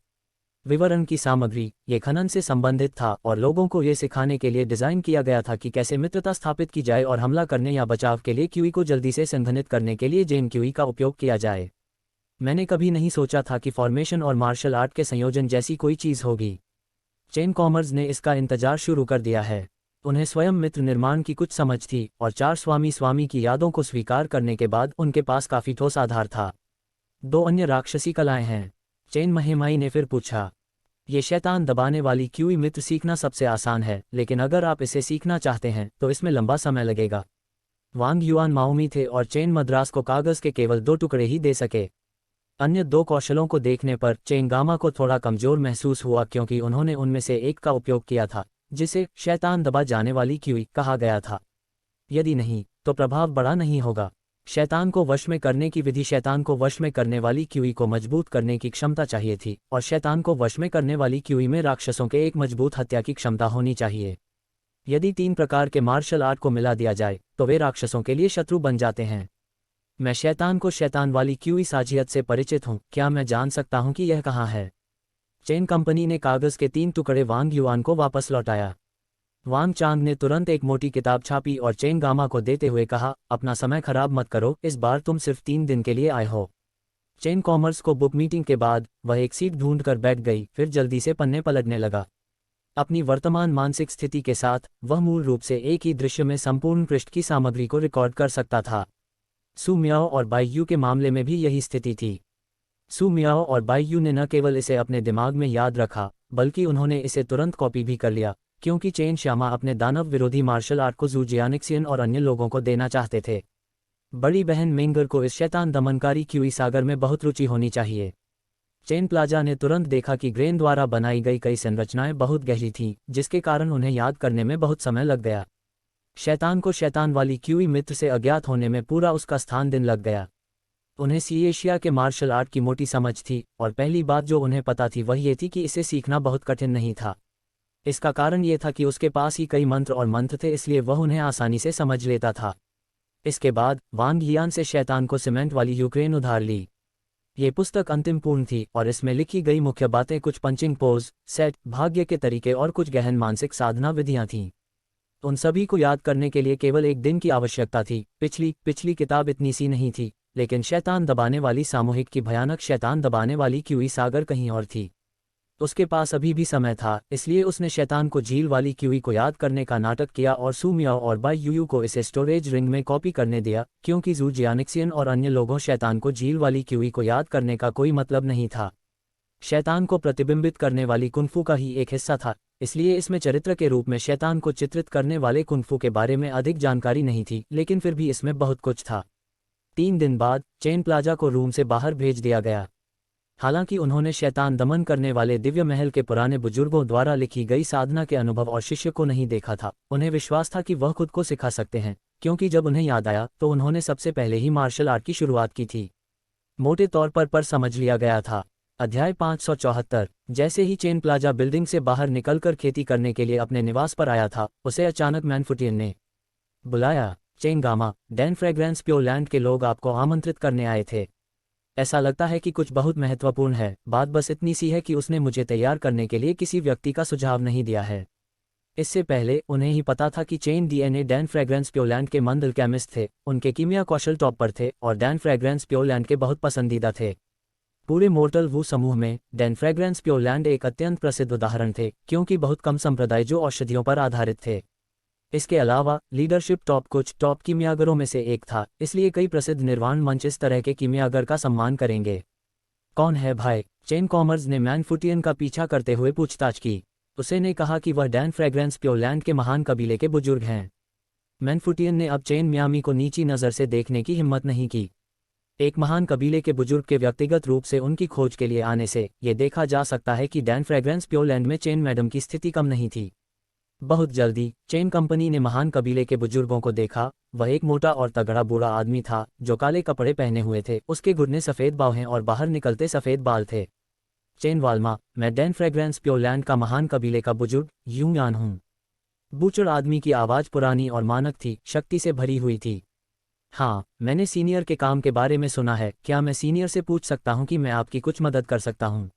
विवरण की सामग्री ये खनन से संबंधित था और लोगों को ये सिखाने के लिए डिज़ाइन किया गया था कि कैसे मित्रता स्थापित की जाए और हमला करने या बचाव के लिए क्यूई को जल्दी से संघनित करने के लिए जेन क्यूई का उपयोग किया जाए। मैंने कभी नहीं सोचा था कि फॉर्मेशन और मार्शल आर्ट के संयोजन जैसी कोई चीज़ होगी। चेन कॉमर्स ने इसका इंतजार शुरू कर दिया है। उन्हें स्वयं मित्र निर्माण की कुछ समझ थी और 4 स्वामी की यादों को स्वीकार करने के बाद उनके पास काफ़ी ठोस आधार था। 2 अन्य राक्षसी कलाएं हैं। चेन महिमाई ने फिर पूछा। ये शैतान दबाने वाली क्यूई मित्र सीखना सबसे आसान है, लेकिन अगर आप इसे सीखना चाहते हैं तो इसमें लंबा समय लगेगा। वांग युआन माओमी थे और चेन मद्रास को कागज के केवल 2 टुकड़े ही दे सके। अन्य दो कौशलों को देखने पर चेन गामा को थोड़ा कमजोर महसूस हुआ क्योंकि उन्होंने उनमें से एक का उपयोग किया था जिसे शैतान दबा जाने वाली क्यूई कहा गया था। यदि नहीं तो प्रभाव बड़ा नहीं होगा। शैतान को वश में करने की विधि शैतान को वश में करने वाली क्यूई को मजबूत करने की क्षमता चाहिए थी और शैतान को वश में करने वाली क्यूई में राक्षसों के एक मजबूत हत्या की क्षमता होनी चाहिए। यदि 3 प्रकार के मार्शल आर्ट को मिला दिया जाए तो वे राक्षसों के लिए शत्रु बन जाते हैं। मैं शैतान को शैतान वाली क्यूई साजियत से परिचित हूँ, क्या मैं जान सकता हूँ कि यह कहाँ है? चेन कंपनी ने कागज के 3 टुकड़े वांग युआन को वापस लौटाया। वांग चांग ने तुरंत एक मोटी किताब छापी और चेन गामा को देते हुए कहा, अपना समय खराब मत करो, इस बार तुम सिर्फ 3 दिन के लिए आए हो। चेन कॉमर्स को बुक मीटिंग के बाद वह एक सीट ढूंढकर बैठ गई, फिर जल्दी से पन्ने पलटने लगा। अपनी वर्तमान मानसिक स्थिति के साथ वह मूल रूप से एक ही दृश्य में संपूर्ण पृष्ठ की सामग्री को रिकॉर्ड कर सकता था। सू मियाओ और बाई यू के मामले में भी यही स्थिति थी। सू मियाओ और बाई यू ने न केवल इसे अपने दिमाग में याद रखा बल्कि उन्होंने इसे तुरंत कॉपी भी कर लिया क्योंकि चेन श्यामा अपने दानव विरोधी मार्शल आर्ट को जू जियानिक्सियन और अन्य लोगों को देना चाहते थे। बड़ी बहन मेंगर को इस शैतान दमनकारी क्यूई सागर में बहुत रुचि होनी चाहिए। चेन प्लाजा ने तुरंत देखा कि ग्रेन द्वारा बनाई गई कई संरचनाएं बहुत गहरी थीं, जिसके कारण उन्हें याद करने में बहुत समय लग गया। शैतान को शैतान वाली क्यूई मित्र से अज्ञात होने में पूरा उसका स्थान दिन लग गया। उन्हें सी एशिया के मार्शल आर्ट की मोटी समझ थी और पहली बात जो उन्हें पता थी वह ये थी कि इसे सीखना बहुत कठिन नहीं था। इसका कारण ये था कि उसके पास ही कई मंत्र और मंत्र थे, इसलिए वह उन्हें आसानी से समझ लेता था। इसके बाद वांग हियान से शैतान को सीमेंट वाली यूक्रेन उधार ली। ये पुस्तक अंतिम पूर्ण थी और इसमें लिखी गई मुख्य बातें कुछ पंचिंग पोज, सेट, भाग्य के तरीके और कुछ गहन मानसिक साधना विधियां थीं। उन सभी को याद करने के लिए केवल एक दिन की आवश्यकता थी। पिछली किताब इतनी सी नहीं थी, लेकिन शैतान दबाने वाली सामूहिक की भयानक शैतान दबाने वाली क्यूई सागर कहीं और थी। उसके पास अभी भी समय था, इसलिए उसने शैतान को झील वाली क्यूई को याद करने का नाटक किया और सू मियाओ और बाई यूयू को इसे स्टोरेज रिंग में कॉपी करने दिया क्योंकि जू जियानिक्सियन और अन्य लोगों शैतान को झील वाली क्यूई को याद करने का कोई मतलब नहीं था। शैतान को प्रतिबिंबित करने वाली कुंफू का ही एक हिस्सा था, इसलिए इसमें चरित्र के रूप में शैतान को चित्रित करने वाले कुंफू के बारे में अधिक जानकारी नहीं थी, लेकिन फिर भी इसमें बहुत कुछ था। 3 दिन बाद चेन प्लाजा को रूम से बाहर भेज दिया गया। हालांकि उन्होंने शैतान दमन करने वाले दिव्य महल के पुराने बुजुर्गों द्वारा लिखी गई साधना के अनुभव और शिष्य को नहीं देखा था, उन्हें विश्वास था कि वह खुद को सिखा सकते हैं, क्योंकि जब उन्हें याद आया तो उन्होंने सबसे पहले ही मार्शल आर्ट की शुरुआत की थी। मोटे तौर पर समझ लिया गया था। अध्याय 574। जैसे ही चेन प्लाजा बिल्डिंग से बाहर निकलकर खेती करने के लिए अपने निवास पर आया था, उसे अचानक मैनफुटियन ने बुलाया। Chain gamma, Dan fragrance Pureland के लोग आपको आमंत्रित करने आए थे। ऐसा लगता है कि कुछ बहुत महत्वपूर्ण है। बात बस इतनी सी है कि उसने मुझे तैयार करने के लिए किसी व्यक्ति का सुझाव नहीं दिया है। इससे पहले उन्हें ही पता था कि chain DNA Dan fragrance Pureland के मंद केमिस्ट थे, उनके कीमिया कौशल टॉप पर थे और डैन फ्रेग्रेंस प्योरलैंड के बहुत पसंदीदा थे। पूरे मोर्टल वू समूह में डैन फ्रेग्रेंस प्योरलैंड एक अत्यंत प्रसिद्ध उदाहरण थे, क्योंकि बहुत कम संप्रदाय जो औषधियों पर आधारित थे। इसके अलावा लीडरशिप टॉप कुछ टॉप कीमियागरों में से एक था, इसलिए कई प्रसिद्ध निर्वाण मंच इस तरह के कीमियागर का सम्मान करेंगे। कौन है भाई? चेन कॉमर्स ने मैनफुटियन का पीछा करते हुए पूछताछ की। उसे ने कहा कि वह डैन फ्रेग्रेंस प्योरलैंड के महान कबीले के बुजुर्ग हैं। मैनफुटियन ने अब चेन मियामी को नीची नज़र से देखने की हिम्मत नहीं की। एक महान कबीले के बुजुर्ग के व्यक्तिगत रूप से उनकी खोज के लिए आने से यह देखा जा सकता है कि डैन फ्रेग्रेंस प्योरलैंड में चेन मैडम की स्थिति कम नहीं थी। बहुत जल्दी चेन कंपनी ने महान कबीले के बुजुर्गों को देखा। वह एक मोटा और तगड़ा बूढ़ा आदमी था जो काले कपड़े पहने हुए थे, उसके घुटने सफ़ेद बाहें और बाहर निकलते सफ़ेद बाल थे। चेन वाल्मा, मैं डैन फ्रेग्रेंस प्योरलैंड का महान कबीले का बुजुर्ग यूयान हूँ। बूचड़ आदमी की आवाज़ पुरानी और मानक थी, शक्ति से भरी हुई थी। हाँ, मैंने सीनियर के काम के बारे में सुना है। क्या मैं सीनियर से पूछ सकता हूँ कि मैं आपकी कुछ मदद कर सकता हूँ?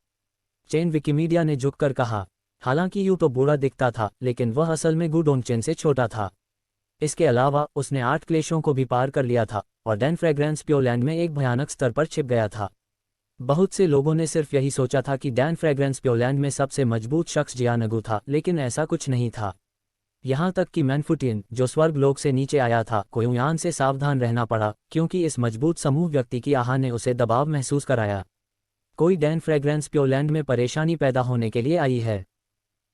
चेन विकिमीडिया ने झुककर कहा। हालांकि यूं तो बूढ़ा दिखता था, लेकिन वह असल में गुडोंगचेन से छोटा था। इसके अलावा उसने 8 क्लेशों को भी पार कर लिया था और डैन फ्रेग्रेंस प्योरलैंड में एक भयानक स्तर पर छिप गया था। बहुत से लोगों ने सिर्फ यही सोचा था कि डैन फ्रेग्रेंस प्योरलैंड में सबसे मजबूत शख्स जियानगु था, लेकिन ऐसा कुछ नहीं था। यहाँ तक कि मैनफुटियन, जो स्वर्ग लोक से नीचे आया था, को यूयान से सावधान रहना पड़ा, क्योंकि इस मजबूत समूह व्यक्ति की आह ने उसे दबाव महसूस कराया। कोई डैन फ्रेग्रेंस प्योरलैंड में परेशानी पैदा होने के लिए आई है।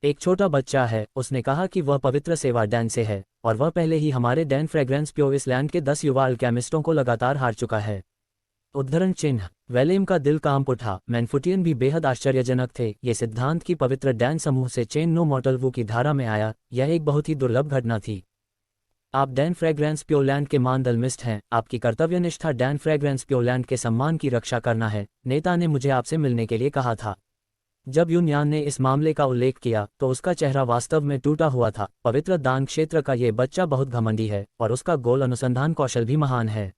एक छोटा बच्चा है। उसने कहा कि वह पवित्र सेवा डैन से है और वह पहले ही हमारे डैन फ्रेग्रेंस प्योरलैंड के 10 युवा अल्केमिस्टों को लगातार हार चुका है। उद्धरण चिन्ह। वेलेम का दिल कांप उठा। मैनफुटियन भी बेहद आश्चर्यजनक थे। ये सिद्धांत की पवित्र डैन समूह से चेन नो मॉर्टल वू की धारा में आया, यह एक बहुत ही दुर्लभ घटना थी। आप डैन फ्रेग्रेंस प्योरलैंड के मानदलमिस्ट हैं। आपकी कर्तव्यनिष्ठा डैन फ्रेग्रेंस प्योरलैंड के सम्मान की रक्षा करना है। नेता ने मुझे आपसे मिलने के लिए कहा था। जब यूनयान ने इस मामले का उल्लेख किया तो उसका चेहरा वास्तव में टूटा हुआ था। पवित्र दान क्षेत्र का ये बच्चा बहुत घमंडी है और उसका गोल अनुसंधान कौशल भी महान है।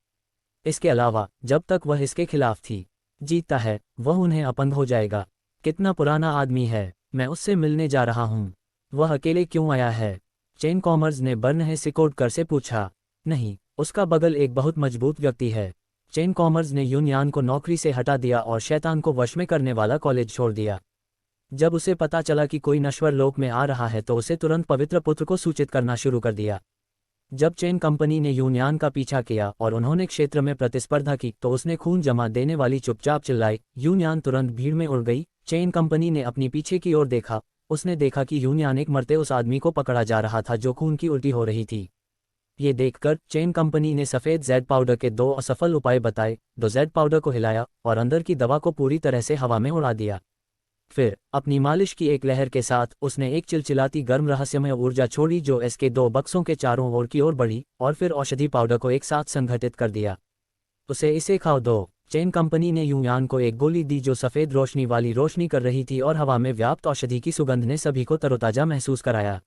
इसके अलावा जब तक वह इसके खिलाफ थी जीतता है, वह उन्हें अपंग हो जाएगा। कितना पुराना आदमी है। मैं उससे मिलने जा रहा हूँ। वह अकेले क्यों आया है? चेन कॉमर्स ने बर्नहे सिकोड कर से पूछा। नहीं, उसका बगल एक बहुत मजबूत व्यक्ति है। चेन कॉमर्स ने यूनयान को नौकरी से हटा दिया और शैतान को वश में करने वाला कॉलेज छोड़ दिया। जब उसे पता चला कि कोई नश्वर लोक में आ रहा है तो उसे तुरंत पवित्र पुत्र को सूचित करना शुरू कर दिया। जब चेन कंपनी ने यूनयान का पीछा किया और उन्होंने क्षेत्र में प्रतिस्पर्धा की तो उसने खून जमा देने वाली चुपचाप चिल्लाई। यूनयान तुरंत भीड़ में उड़ गई। चेन कंपनी ने अपनी पीछे की ओर देखा। उसने देखा कि यूनयान एक मरते उस आदमी को पकड़ा जा रहा था जो खून की उल्टी हो रही थी। ये देखकर चेन कंपनी ने सफ़ेद जेड पाउडर के 2 असफल उपाय बताए। जेड पाउडर को हिलाया और अंदर की दवा को पूरी तरह से हवा में उड़ा दिया। फिर अपनी मालिश की एक लहर के साथ उसने एक चिलचिलाती गर्म रहस्यमय ऊर्जा छोड़ी जो इसके 2 बक्सों के चारों ओर की ओर बढ़ी और फिर औषधि पाउडर को एक साथ संगठित कर दिया। उसे इसे खाओ दो। चेन कंपनी ने यूनयान को एक गोली दी जो सफ़ेद रोशनी वाली रोशनी कर रही थी और हवा में व्याप्त औषधि की सुगंध ने सभी को तरोताजा महसूस कराया।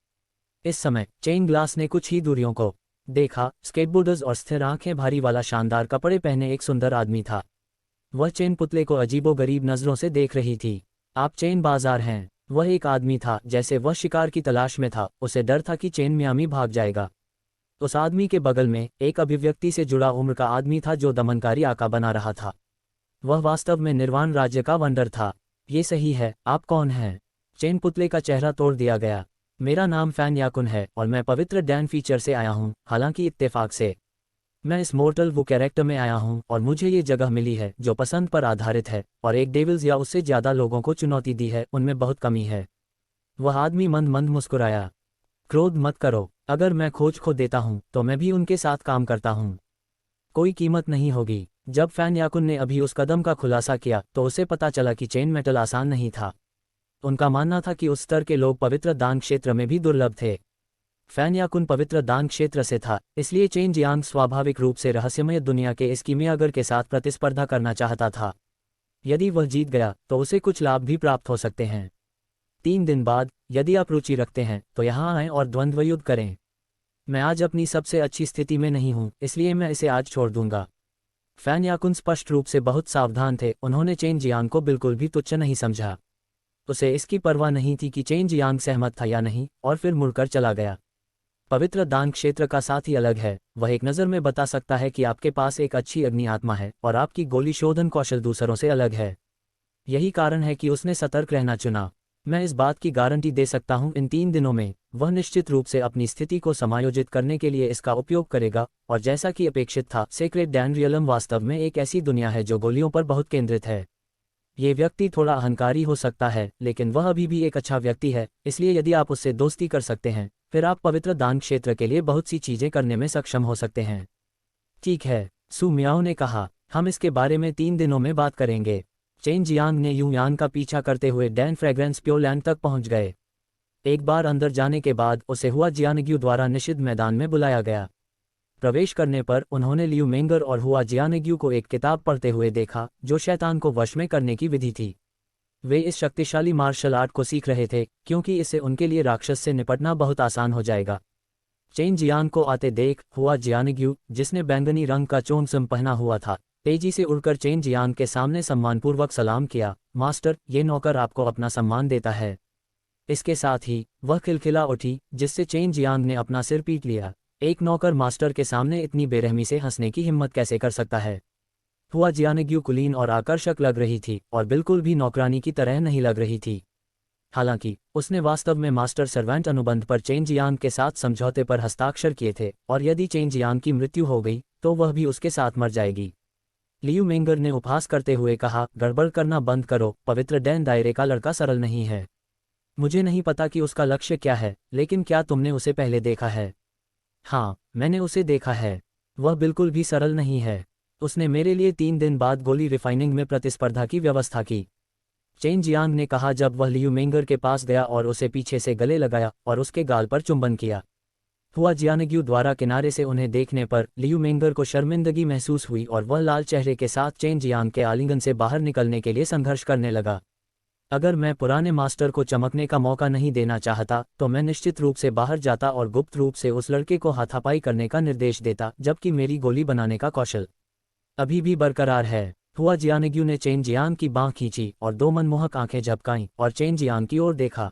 इस समय चेन ग्लास ने कुछ ही दूरियों को देखा। स्केटबोर्डर्स और स्थिर आंखें भारी वाला शानदार कपड़े पहने एक सुंदर आदमी था। वह चेन पुतले को अजीबोगरीब नज़रों से देख रही थी। आप चेन बाजार हैं। वह एक आदमी था जैसे वह शिकार की तलाश में था। उसे डर था कि चेन मियामी भाग जाएगा। उस आदमी के बगल में एक अभिव्यक्ति से जुड़ा उम्र का आदमी था जो दमनकारी आका बना रहा था। वह वास्तव में निर्वाण राज्य का वंडर था। ये सही है। आप कौन हैं? चेन पुतले का चेहरा तोड़ दिया गया। मेरा नाम फैन याकुन है और मैं पवित्र डैन फीचर से आया हूँ। हालांकि इत्तेफाक से मैं इस मोर्टल वो कैरेक्टर में आया हूँ और मुझे ये जगह मिली है जो पसंद पर आधारित है और एक डेविल्स या उससे ज़्यादा लोगों को चुनौती दी है, उनमें बहुत कमी है। वह आदमी मंद मंद मुस्कुराया। क्रोध मत करो। अगर मैं खोज खो देता हूँ तो मैं भी उनके साथ काम करता हूँ। कोई कीमत नहीं होगी। जब फैन याकुन ने अभी उस कदम का खुलासा किया तो उसे पता चला कि चेन मेटल आसान नहीं था। उनका मानना था कि उस स्तर के लोग पवित्र दान क्षेत्र में भी दुर्लभ थे। फैन याकुन पवित्र दान क्षेत्र से था, इसलिए चेन जियांग स्वाभाविक रूप से रहस्यमय दुनिया के इस कीमियागर के साथ प्रतिस्पर्धा करना चाहता था। यदि वह जीत गया तो उसे कुछ लाभ भी प्राप्त हो सकते हैं। 3 दिन बाद यदि आप रुचि रखते हैं तो यहाँ आएं और द्वंद्व युद्ध करें। मैं आज अपनी सबसे अच्छी स्थिति में नहीं हूँ, इसलिए मैं इसे आज छोड़ दूंगा। फैन याकुन स्पष्ट रूप से बहुत सावधान थे। उन्होंने चेन जियांग को बिल्कुल भी तुच्छ नहीं समझा। उसे इसकी परवाह नहीं थी कि चेन जियांग सहमत था या नहीं और फिर मुड़कर चला गया। पवित्र दान क्षेत्र का साथ ही अलग है। वह एक नज़र में बता सकता है कि आपके पास एक अच्छी अग्नि आत्मा है और आपकी गोली शोधन कौशल दूसरों से अलग है। यही कारण है कि उसने सतर्क रहना चुना। मैं इस बात की गारंटी दे सकता हूं इन 3 दिनों में वह निश्चित रूप से अपनी स्थिति को समायोजित करने के लिए इसका उपयोग करेगा। और जैसा कि अपेक्षित था, सेक्रेड डैन रियलम वास्तव में एक ऐसी दुनिया है जो गोलियों पर बहुत केंद्रित है। ये व्यक्ति थोड़ा अहंकारी हो सकता है लेकिन वह अभी भी एक अच्छा व्यक्ति है, इसलिए यदि आप उससे दोस्ती कर सकते हैं फिर आप पवित्र दान क्षेत्र के लिए बहुत सी चीजें करने में सक्षम हो सकते हैं। ठीक है, सू मियाओ ने कहा। हम इसके बारे में 3 दिनों में बात करेंगे। चेन जियांग ने यूयान का पीछा करते हुए डैन फ्रेग्रेंस प्योरलैंड तक पहुंच गए। एक बार अंदर जाने के बाद उसे हुआ जियानग्यू द्वारा निषिद्ध मैदान में बुलाया गया। प्रवेश करने पर उन्होंने लियू मेंगर और हुआ जियानग्यू को एक किताब पढ़ते हुए देखा जो शैतान को वश में करने की विधि थी। वे इस शक्तिशाली मार्शल आर्ट को सीख रहे थे क्योंकि इससे उनके लिए राक्षस से निपटना बहुत आसान हो जाएगा। चेन जियांग को आते देख हुआ जियानग्यू, जिसने बैंगनी रंग का चोंगसम पहना हुआ था, तेजी से उड़कर चेन जियांग के सामने सम्मानपूर्वक सलाम किया। मास्टर, ये नौकर आपको अपना सम्मान देता है। इसके साथ ही वह खिलखिला उठी जिससे चेन जियांग ने अपना सिर पीट लिया। एक नौकर मास्टर के सामने इतनी बेरहमी से हंसने की हिम्मत कैसे कर सकता है? हुआ जियानग्यू कुलीन और आकर्षक लग रही थी और बिल्कुल भी नौकरानी की तरह नहीं लग रही थी। हालांकि उसने वास्तव में मास्टर सर्वेंट अनुबंध पर चेन जियांग के साथ समझौते पर हस्ताक्षर किए थे और यदि चेन जियांग की मृत्यु हो गई तो वह भी उसके साथ मर जाएगी। लियू मेंगर ने उपहास करते हुए कहा, गड़बड़ करना बंद करो। पवित्र डैन दायरे का लड़का सरल नहीं है। मुझे नहीं पता कि उसका लक्ष्य क्या है, लेकिन क्या तुमने उसे पहले देखा है? हाँ, मैंने उसे देखा है। वह बिल्कुल भी सरल नहीं है। उसने मेरे लिए 3 दिन बाद गोली रिफाइनिंग में प्रतिस्पर्धा की व्यवस्था की। चेन जियांग ने कहा जब वह लियू मेंगर के पास गया और उसे पीछे से गले लगाया और उसके गाल पर चुंबन किया। हुआ जियानग्यू द्वारा किनारे से उन्हें देखने पर लियू मेंगर को शर्मिंदगी महसूस हुई और वह लाल चेहरे के साथ चेन जियांग के आलिंगन से बाहर निकलने के लिए संघर्ष करने लगा। अगर मैं पुराने मास्टर को चमकने का मौका नहीं देना चाहता तो मैं निश्चित रूप से बाहर जाता और गुप्त रूप से उस लड़के को हाथापाई करने का निर्देश देता, जबकि मेरी गोली बनाने का कौशल अभी भी बरकरार है। हुआ जियानग्यू ने चेन जियांग की बाँह खींची और 2 मनमोहक आंखें झपकाईं और चेन जियांग की ओर देखा।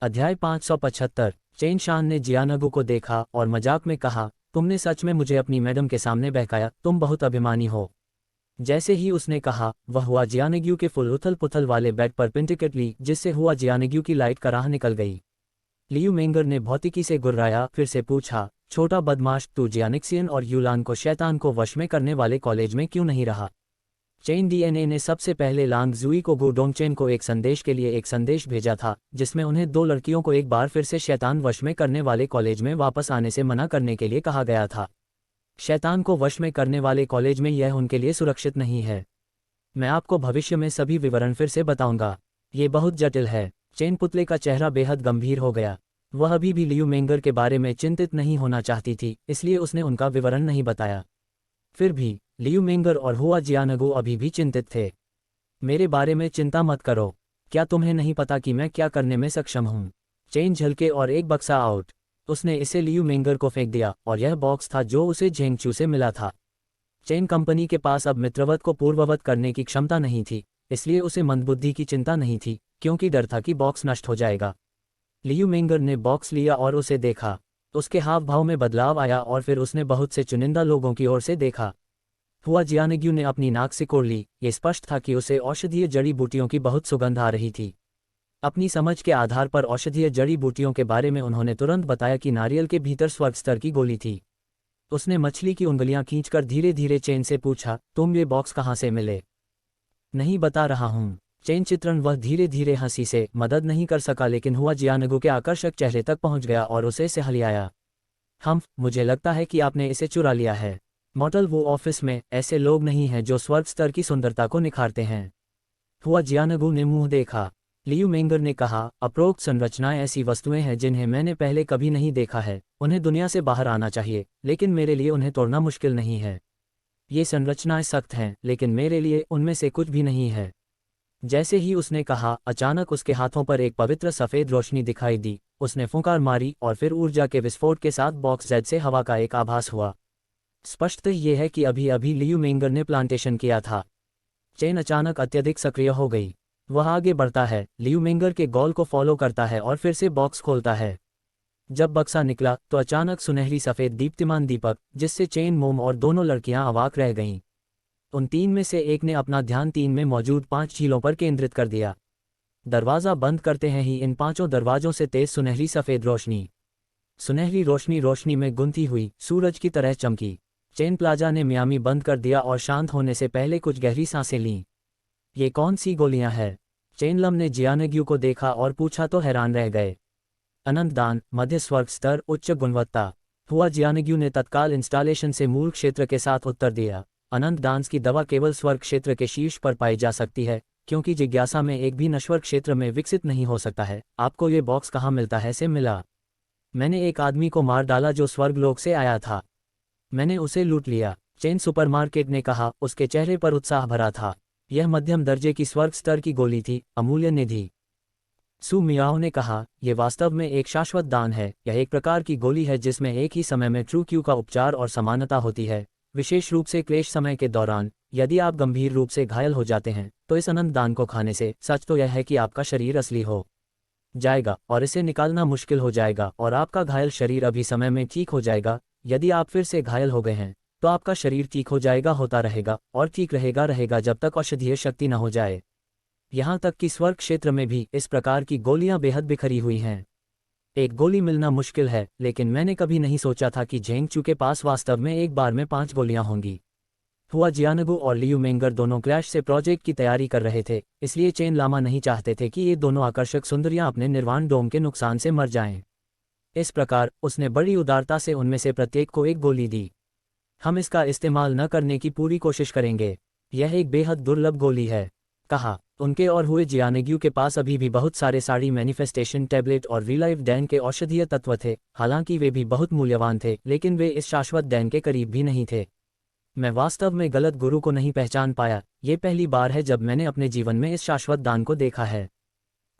अध्याय 575। चेन शान ने जियानगू को देखा और मजाक में कहा, तुमने सच में मुझे अपनी मैडम के सामने बहकाया, तुम बहुत अभिमानी हो। जैसे ही उसने कहा वह हुआ जियानग्यू के फुल उथल पुथल वाले बेड पर पिंटिकट ली, जिससे हुआ जियानग्यू की लाइट का राह निकल गई। लियू मेंगर ने भौतिकी से गुर्राया, फिर से पूछा, छोटा बदमाश, तू जियानिक्सियन और यूलान को शैतान को वश में करने वाले कॉलेज में क्यों नहीं रहा? चेन डीएनए ने सबसे पहले लांग जुई को गुडोंगचेन को एक संदेश के लिए एक संदेश भेजा था, जिसमें उन्हें 2 लड़कियों को एक बार फिर से शैतान वश में करने वाले कॉलेज में वापस आने से मना करने के लिए कहा गया था। शैतान को वश में करने वाले कॉलेज में यह उनके लिए सुरक्षित नहीं है। मैं आपको भविष्य में सभी विवरण फिर से बताऊंगा। ये बहुत जटिल है। चेन पुतले का चेहरा बेहद गंभीर हो गया। वह अभी भी लियू मेंगर के बारे में चिंतित नहीं होना चाहती थी, इसलिए उसने उनका विवरण नहीं बताया। फिर भी लियू मेंगर और हुआ जियानगू अभी भी चिंतित थे। मेरे बारे में चिंता मत करो। क्या तुम्हें नहीं पता कि मैं क्या करने में सक्षम हूँ? चेन झलके और एक बक्सा आउट। उसने इसे लियू मेंगर को फेंक दिया और यह बॉक्स था जो उसे झेंगचू से मिला था। चेन कंपनी के पास अब मित्रवत को पूर्ववत करने की क्षमता नहीं थी, इसलिए उसे मंदबुद्धि की चिंता नहीं थी, क्योंकि डर था कि बॉक्स नष्ट हो जाएगा। लियू मेंगर ने बॉक्स लिया और उसे देखा। उसके हाव भाव में बदलाव आया और फिर उसने बहुत से चुनिंदा लोगों की ओर से देखा। हुआ जियानग्यू ने अपनी नाक सिकोड़ ली। ये स्पष्ट था कि उसे औषधीय जड़ी बूटियों की बहुत सुगंध आ रही थी। अपनी समझ के आधार पर औषधीय जड़ी बूटियों के बारे में उन्होंने तुरंत बताया कि नारियल के भीतर स्वर्ग स्तर की गोली थी। उसने मछली की उंगलियां खींचकर धीरे धीरे चेन से पूछा, तुम ये बॉक्स कहाँ से मिले? नहीं बता रहा हूँ। चेन चित्रण वह धीरे धीरे हंसी से मदद नहीं कर सका, लेकिन हुआ जियानगू के आकर्षक चेहरे तक पहुँच गया और उसे सहलियाया। मुझे लगता है कि आपने इसे चुरा लिया है। मॉडल वो ऑफिस में ऐसे लोग नहीं हैं जो स्वर्ग स्तर की सुंदरता को निखारते हैं। हुआ जियानगू ने मुंह देखा। लियू मेंगर ने कहा, अप्रोक्त संरचनाएं ऐसी वस्तुएं हैं जिन्हें मैंने पहले कभी नहीं देखा है। उन्हें दुनिया से बाहर आना चाहिए, लेकिन मेरे लिए उन्हें तोड़ना मुश्किल नहीं है। ये संरचनाएं सख्त हैं, लेकिन मेरे लिए उनमें से कुछ भी नहीं है। जैसे ही उसने कहा, अचानक उसके हाथों पर एक पवित्र सफ़ेद रोशनी दिखाई दी। उसने फुंकार मारी और फिर ऊर्जा के विस्फोट के साथ बॉक्स जेड से हवा का एक आभास हुआ। स्पष्ट यह है कि अभी अभी लियू मेंगर ने प्लांटेशन किया था। चेन अचानक अत्यधिक सक्रिय हो गई। वह आगे बढ़ता है, लियू मेंगर के गोल को फॉलो करता है और फिर से बॉक्स खोलता है। जब बक्सा निकला तो अचानक सुनहरी सफ़ेद दीप्तिमान दीपक, जिससे चेन, मोम और दोनों लड़कियां अवाक रह गईं। उन 3 में से एक ने अपना ध्यान 3 में मौजूद 5 झीलों पर केंद्रित कर दिया। दरवाज़ा बंद करते हैं ही इन 5 दरवाजों से तेज सुनहरी सफ़ेद सुनहरी रोशनी में गुंथी हुई सूरज की तरह चमकी। चेन प्लाजा ने मियामी बंद कर दिया और शांत होने से पहले कुछ गहरी सांसें लीं। ये कौन सी गोलियां हैं? चेन लम ने जियानग्यू को देखा और पूछा तो हैरान रह गए। अनंत दान, मध्य स्वर्ग स्तर, उच्च गुणवत्ता। हुआ जियानग्यू ने तत्काल इंस्टॉलेशन से मूल क्षेत्र के साथ उत्तर दिया। अनंत दान की दवा केवल स्वर्ग क्षेत्र के शीर्ष पर पाई जा सकती है, क्योंकि जिज्ञासा में एक भी नश्वर क्षेत्र में विकसित नहीं हो सकता है। आपको ये बॉक्स कहाँ मिलता है? से मिला। मैंने एक आदमी को मार डाला जो स्वर्गलोक से आया था। मैंने उसे लूट लिया। चेन सुपरमार्केट ने कहा, उसके चेहरे पर उत्साह भरा था। यह मध्यम दर्जे की स्वर्ग स्तर की गोली थी, अमूल्य निधि। सू मियाओ ने कहा, यह वास्तव में एक शाश्वत दान है। यह एक प्रकार की गोली है जिसमें एक ही समय में ट्रू क्यू का उपचार और समानता होती है, विशेष रूप से क्लेश समय के दौरान। यदि आप गंभीर रूप से घायल हो जाते हैं तो इस अनंत दान को खाने से सच तो यह है कि आपका शरीर असली हो जाएगा और इसे निकालना मुश्किल हो जाएगा और आपका घायल शरीर अभी समय में ठीक हो जाएगा। यदि आप फिर से घायल हो गए हैं तो आपका शरीर ठीक हो जाएगा, होता रहेगा और ठीक रहेगा जब तक औषधीय शक्ति न हो जाए। यहाँ तक कि स्वर्ग क्षेत्र में भी इस प्रकार की गोलियां बेहद बिखरी हुई हैं। एक गोली मिलना मुश्किल है, लेकिन मैंने कभी नहीं सोचा था कि झेंगचू के पास वास्तव में एक बार में 5 गोलियां होंगी। हुआ जियानगू और लियू मेंगर दोनों क्लैश से प्रोजेक्ट की तैयारी कर रहे थे, इसलिए चेन लामा नहीं चाहते थे कि ये दोनों आकर्षक सुंदरियां अपने निर्वाण डोम के नुकसान से मर जाएं। इस प्रकार उसने बड़ी उदारता से उनमें से प्रत्येक को एक गोली दी। हम इसका इस्तेमाल न करने की पूरी कोशिश करेंगे। यह एक बेहद दुर्लभ गोली है, कहा। उनके और हुए जियानेग्यू के पास अभी भी बहुत सारे साड़ी मैनिफेस्टेशन टैबलेट और रिलाइव डैन के औषधीय तत्व थे। हालांकि वे भी बहुत मूल्यवान थे, लेकिन वे इस शाश्वत डैन के करीब भी नहीं थे। मैं वास्तव में गलत गुरु को नहीं पहचान पाया। ये पहली बार है जब मैंने अपने जीवन में इस शाश्वत दान को देखा है।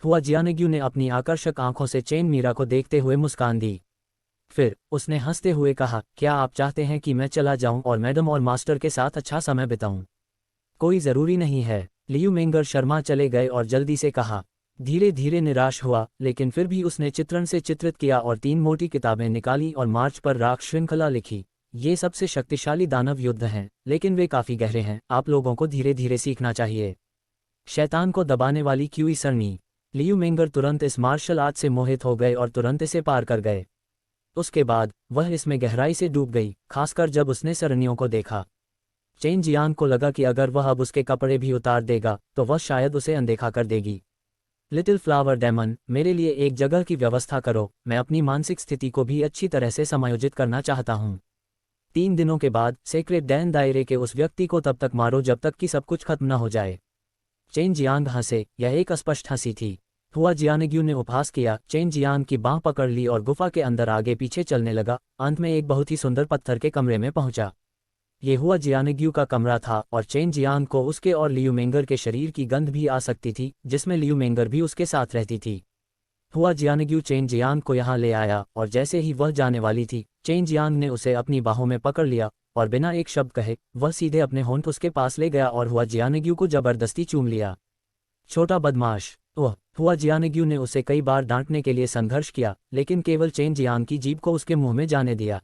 हुआ जियानेग्यू ने अपनी आकर्षक आंखों से चेन मीरा को देखते हुए मुस्कान दी। फिर उसने हंसते हुए कहा, क्या आप चाहते हैं कि मैं चला जाऊं और मैडम और मास्टर के साथ अच्छा समय बिताऊं? कोई ज़रूरी नहीं है। लियू मेंगर शर्मा चले गए और जल्दी से कहा। धीरे धीरे निराश हुआ, लेकिन फिर भी उसने चित्रण से चित्रित किया और 3 मोटी किताबें निकाली और मार्च पर राख श्रृंखला लिखी। ये सबसे शक्तिशाली दानव युद्ध हैं, लेकिन वे काफ़ी गहरे हैं। आप लोगों को धीरे धीरे सीखना चाहिए। शैतान को दबाने वाली क्यूई सरणी। लियू मेंगर तुरंत इस मार्शल आर्ट से मोहित हो गए और तुरंत इसे पार कर गए। उसके बाद वह इसमें गहराई से डूब गई, खासकर जब उसने सरणियों को देखा। चेन जियांग को लगा कि अगर वह अब उसके कपड़े भी उतार देगा तो वह शायद उसे अनदेखा कर देगी। लिटिल फ्लावर डेमन, मेरे लिए एक जगह की व्यवस्था करो। मैं अपनी मानसिक स्थिति को भी अच्छी तरह से समायोजित करना चाहता हूँ। 3 दिनों के बाद सेक्रेट डैन दायरे के उस व्यक्ति को तब तक मारो जब तक कि सब कुछ खत्म न हो जाए। चेन जियांग हंसे। यह एक अस्पष्ट हंसी थी। हुआ जियानेग्यू ने उपहास किया। चेन जियांग की बांह पकड़ ली और गुफा के अंदर आगे पीछे चलने लगा। अंत में एक बहुत ही सुंदर पत्थर के कमरे में पहुंचा। ये हुआ जियानेग्यू का कमरा था और चेन जियांग को उसके और लियू मेंगर के शरीर की गंध भी आ सकती थी, जिसमें लियू मेंगर भी उसके साथ रहती थी। हुआ जियानेग्यू चेन जियांग को यहाँ ले आया और जैसे ही वह जाने वाली थी, चेन जियांग ने उसे अपनी बाहों में पकड़ लिया और बिना एक शब्द कहे वह सीधे अपने होंठ उसके पास ले गया और हुआ जियानेग्यू को जबरदस्ती चूम लिया। छोटा बदमाश। वह हुआ जियानेग्यू ने उसे कई बार डांटने के लिए संघर्ष किया, लेकिन केवल चेन जियांग की जीभ को उसके मुंह में जाने दिया।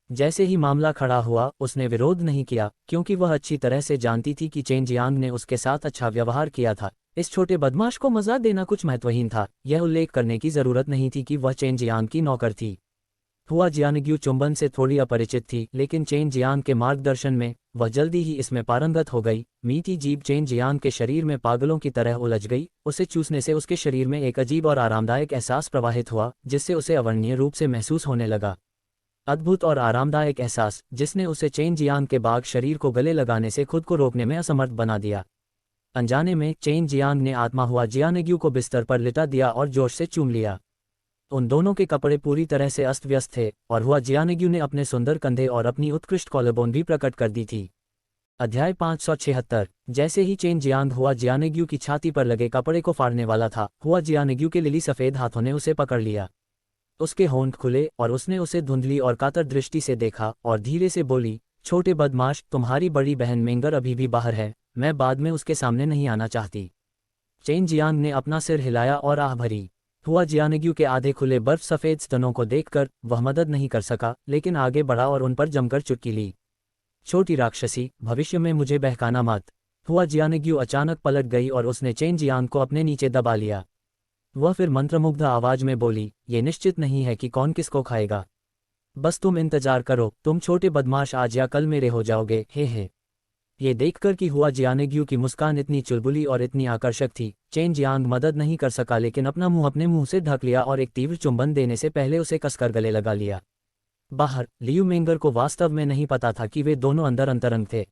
जैसे ही मामला खड़ा हुआ, उसने विरोध नहीं किया, क्योंकि वह अच्छी तरह से जानती थी कि चेन जियांग ने उसके साथ अच्छा व्यवहार किया था। इस छोटे बदमाश को मजा देना कुछ महत्वहीन था। यह उल्लेख करने की जरूरत नहीं थी कि वह चेन जियांग की नौकर थी। हुआ जियानेग्यू चुंबन से थोड़ी अपरिचित थी, लेकिन चेन जियांग के मार्गदर्शन में वह जल्दी ही इसमें पारंगत हो गई। मीठी जीभ चेन जियांग के शरीर में पागलों की तरह उलझ गई। उसे चूसने से उसके शरीर में एक अजीब और आरामदायक एहसास प्रवाहित हुआ, जिससे उसे अवर्णनीय रूप से महसूस होने लगा। अद्भुत और आरामदायक एहसास, जिसने उसे चेन जियांग के बाघ शरीर को गले लगाने से खुद को रोकने में असमर्थ बना दिया। अनजाने में चेन जियांग ने आत्मा हुआ जियानेग्यू को बिस्तर पर लिटा दिया और जोश से चूम लिया। उन दोनों के कपड़े पूरी तरह से अस्त व्यस्त थे और हुआ जियानेग्यू ने अपने सुंदर कंधे और अपनी उत्कृष्ट कॉलरबोन भी प्रकट कर दी थी। अध्याय 576। जैसे ही चेन जियांग हुआ जियानेग्यू की छाती पर लगे कपड़े को फाड़ने वाला था, हुआ जियानेग्यू के लिली सफ़ेद हाथों ने उसे पकड़ लिया। उसके होंठ खुले और उसने उसे धुंधली और कातर दृष्टि से देखा और धीरे से बोली, छोटे बदमाश, तुम्हारी बड़ी बहन मेंगर अभी भी बाहर है। मैं बाद में उसके सामने नहीं आना चाहती। चेन जियांग ने अपना सिर हिलाया और आह भरी। हुआ जियानेग्यू के आधे खुले बर्फ सफ़ेद स्तनों को देखकर वह मदद नहीं कर सका, लेकिन आगे बढ़ा और उन पर जमकर चुटकी ली। छोटी राक्षसी, भविष्य में मुझे बहकाना मत। हुआ जियानेग्यू अचानक पलट गई और उसने चेन जियांग को अपने नीचे दबा लिया। वह फिर मंत्रमुग्ध आवाज में बोली, ये निश्चित नहीं है कि कौन किसको खाएगा। बस तुम इंतजार करो, तुम छोटे बदमाश आज या कल मेरे हो जाओगे। हे। ये देखकर कि हुआ जियानेग्यू की मुस्कान इतनी चुलबुली और इतनी आकर्षक थी, चेन जियांग मदद नहीं कर सका, लेकिन अपना मुंह अपने मुंह से ढक लिया और एक तीव्र चुंबन देने से पहले उसे कसकर गले लगा लिया। बाहर लियू मेंगर को वास्तव में नहीं पता था कि वे दोनों अंदर अंतरंग थे।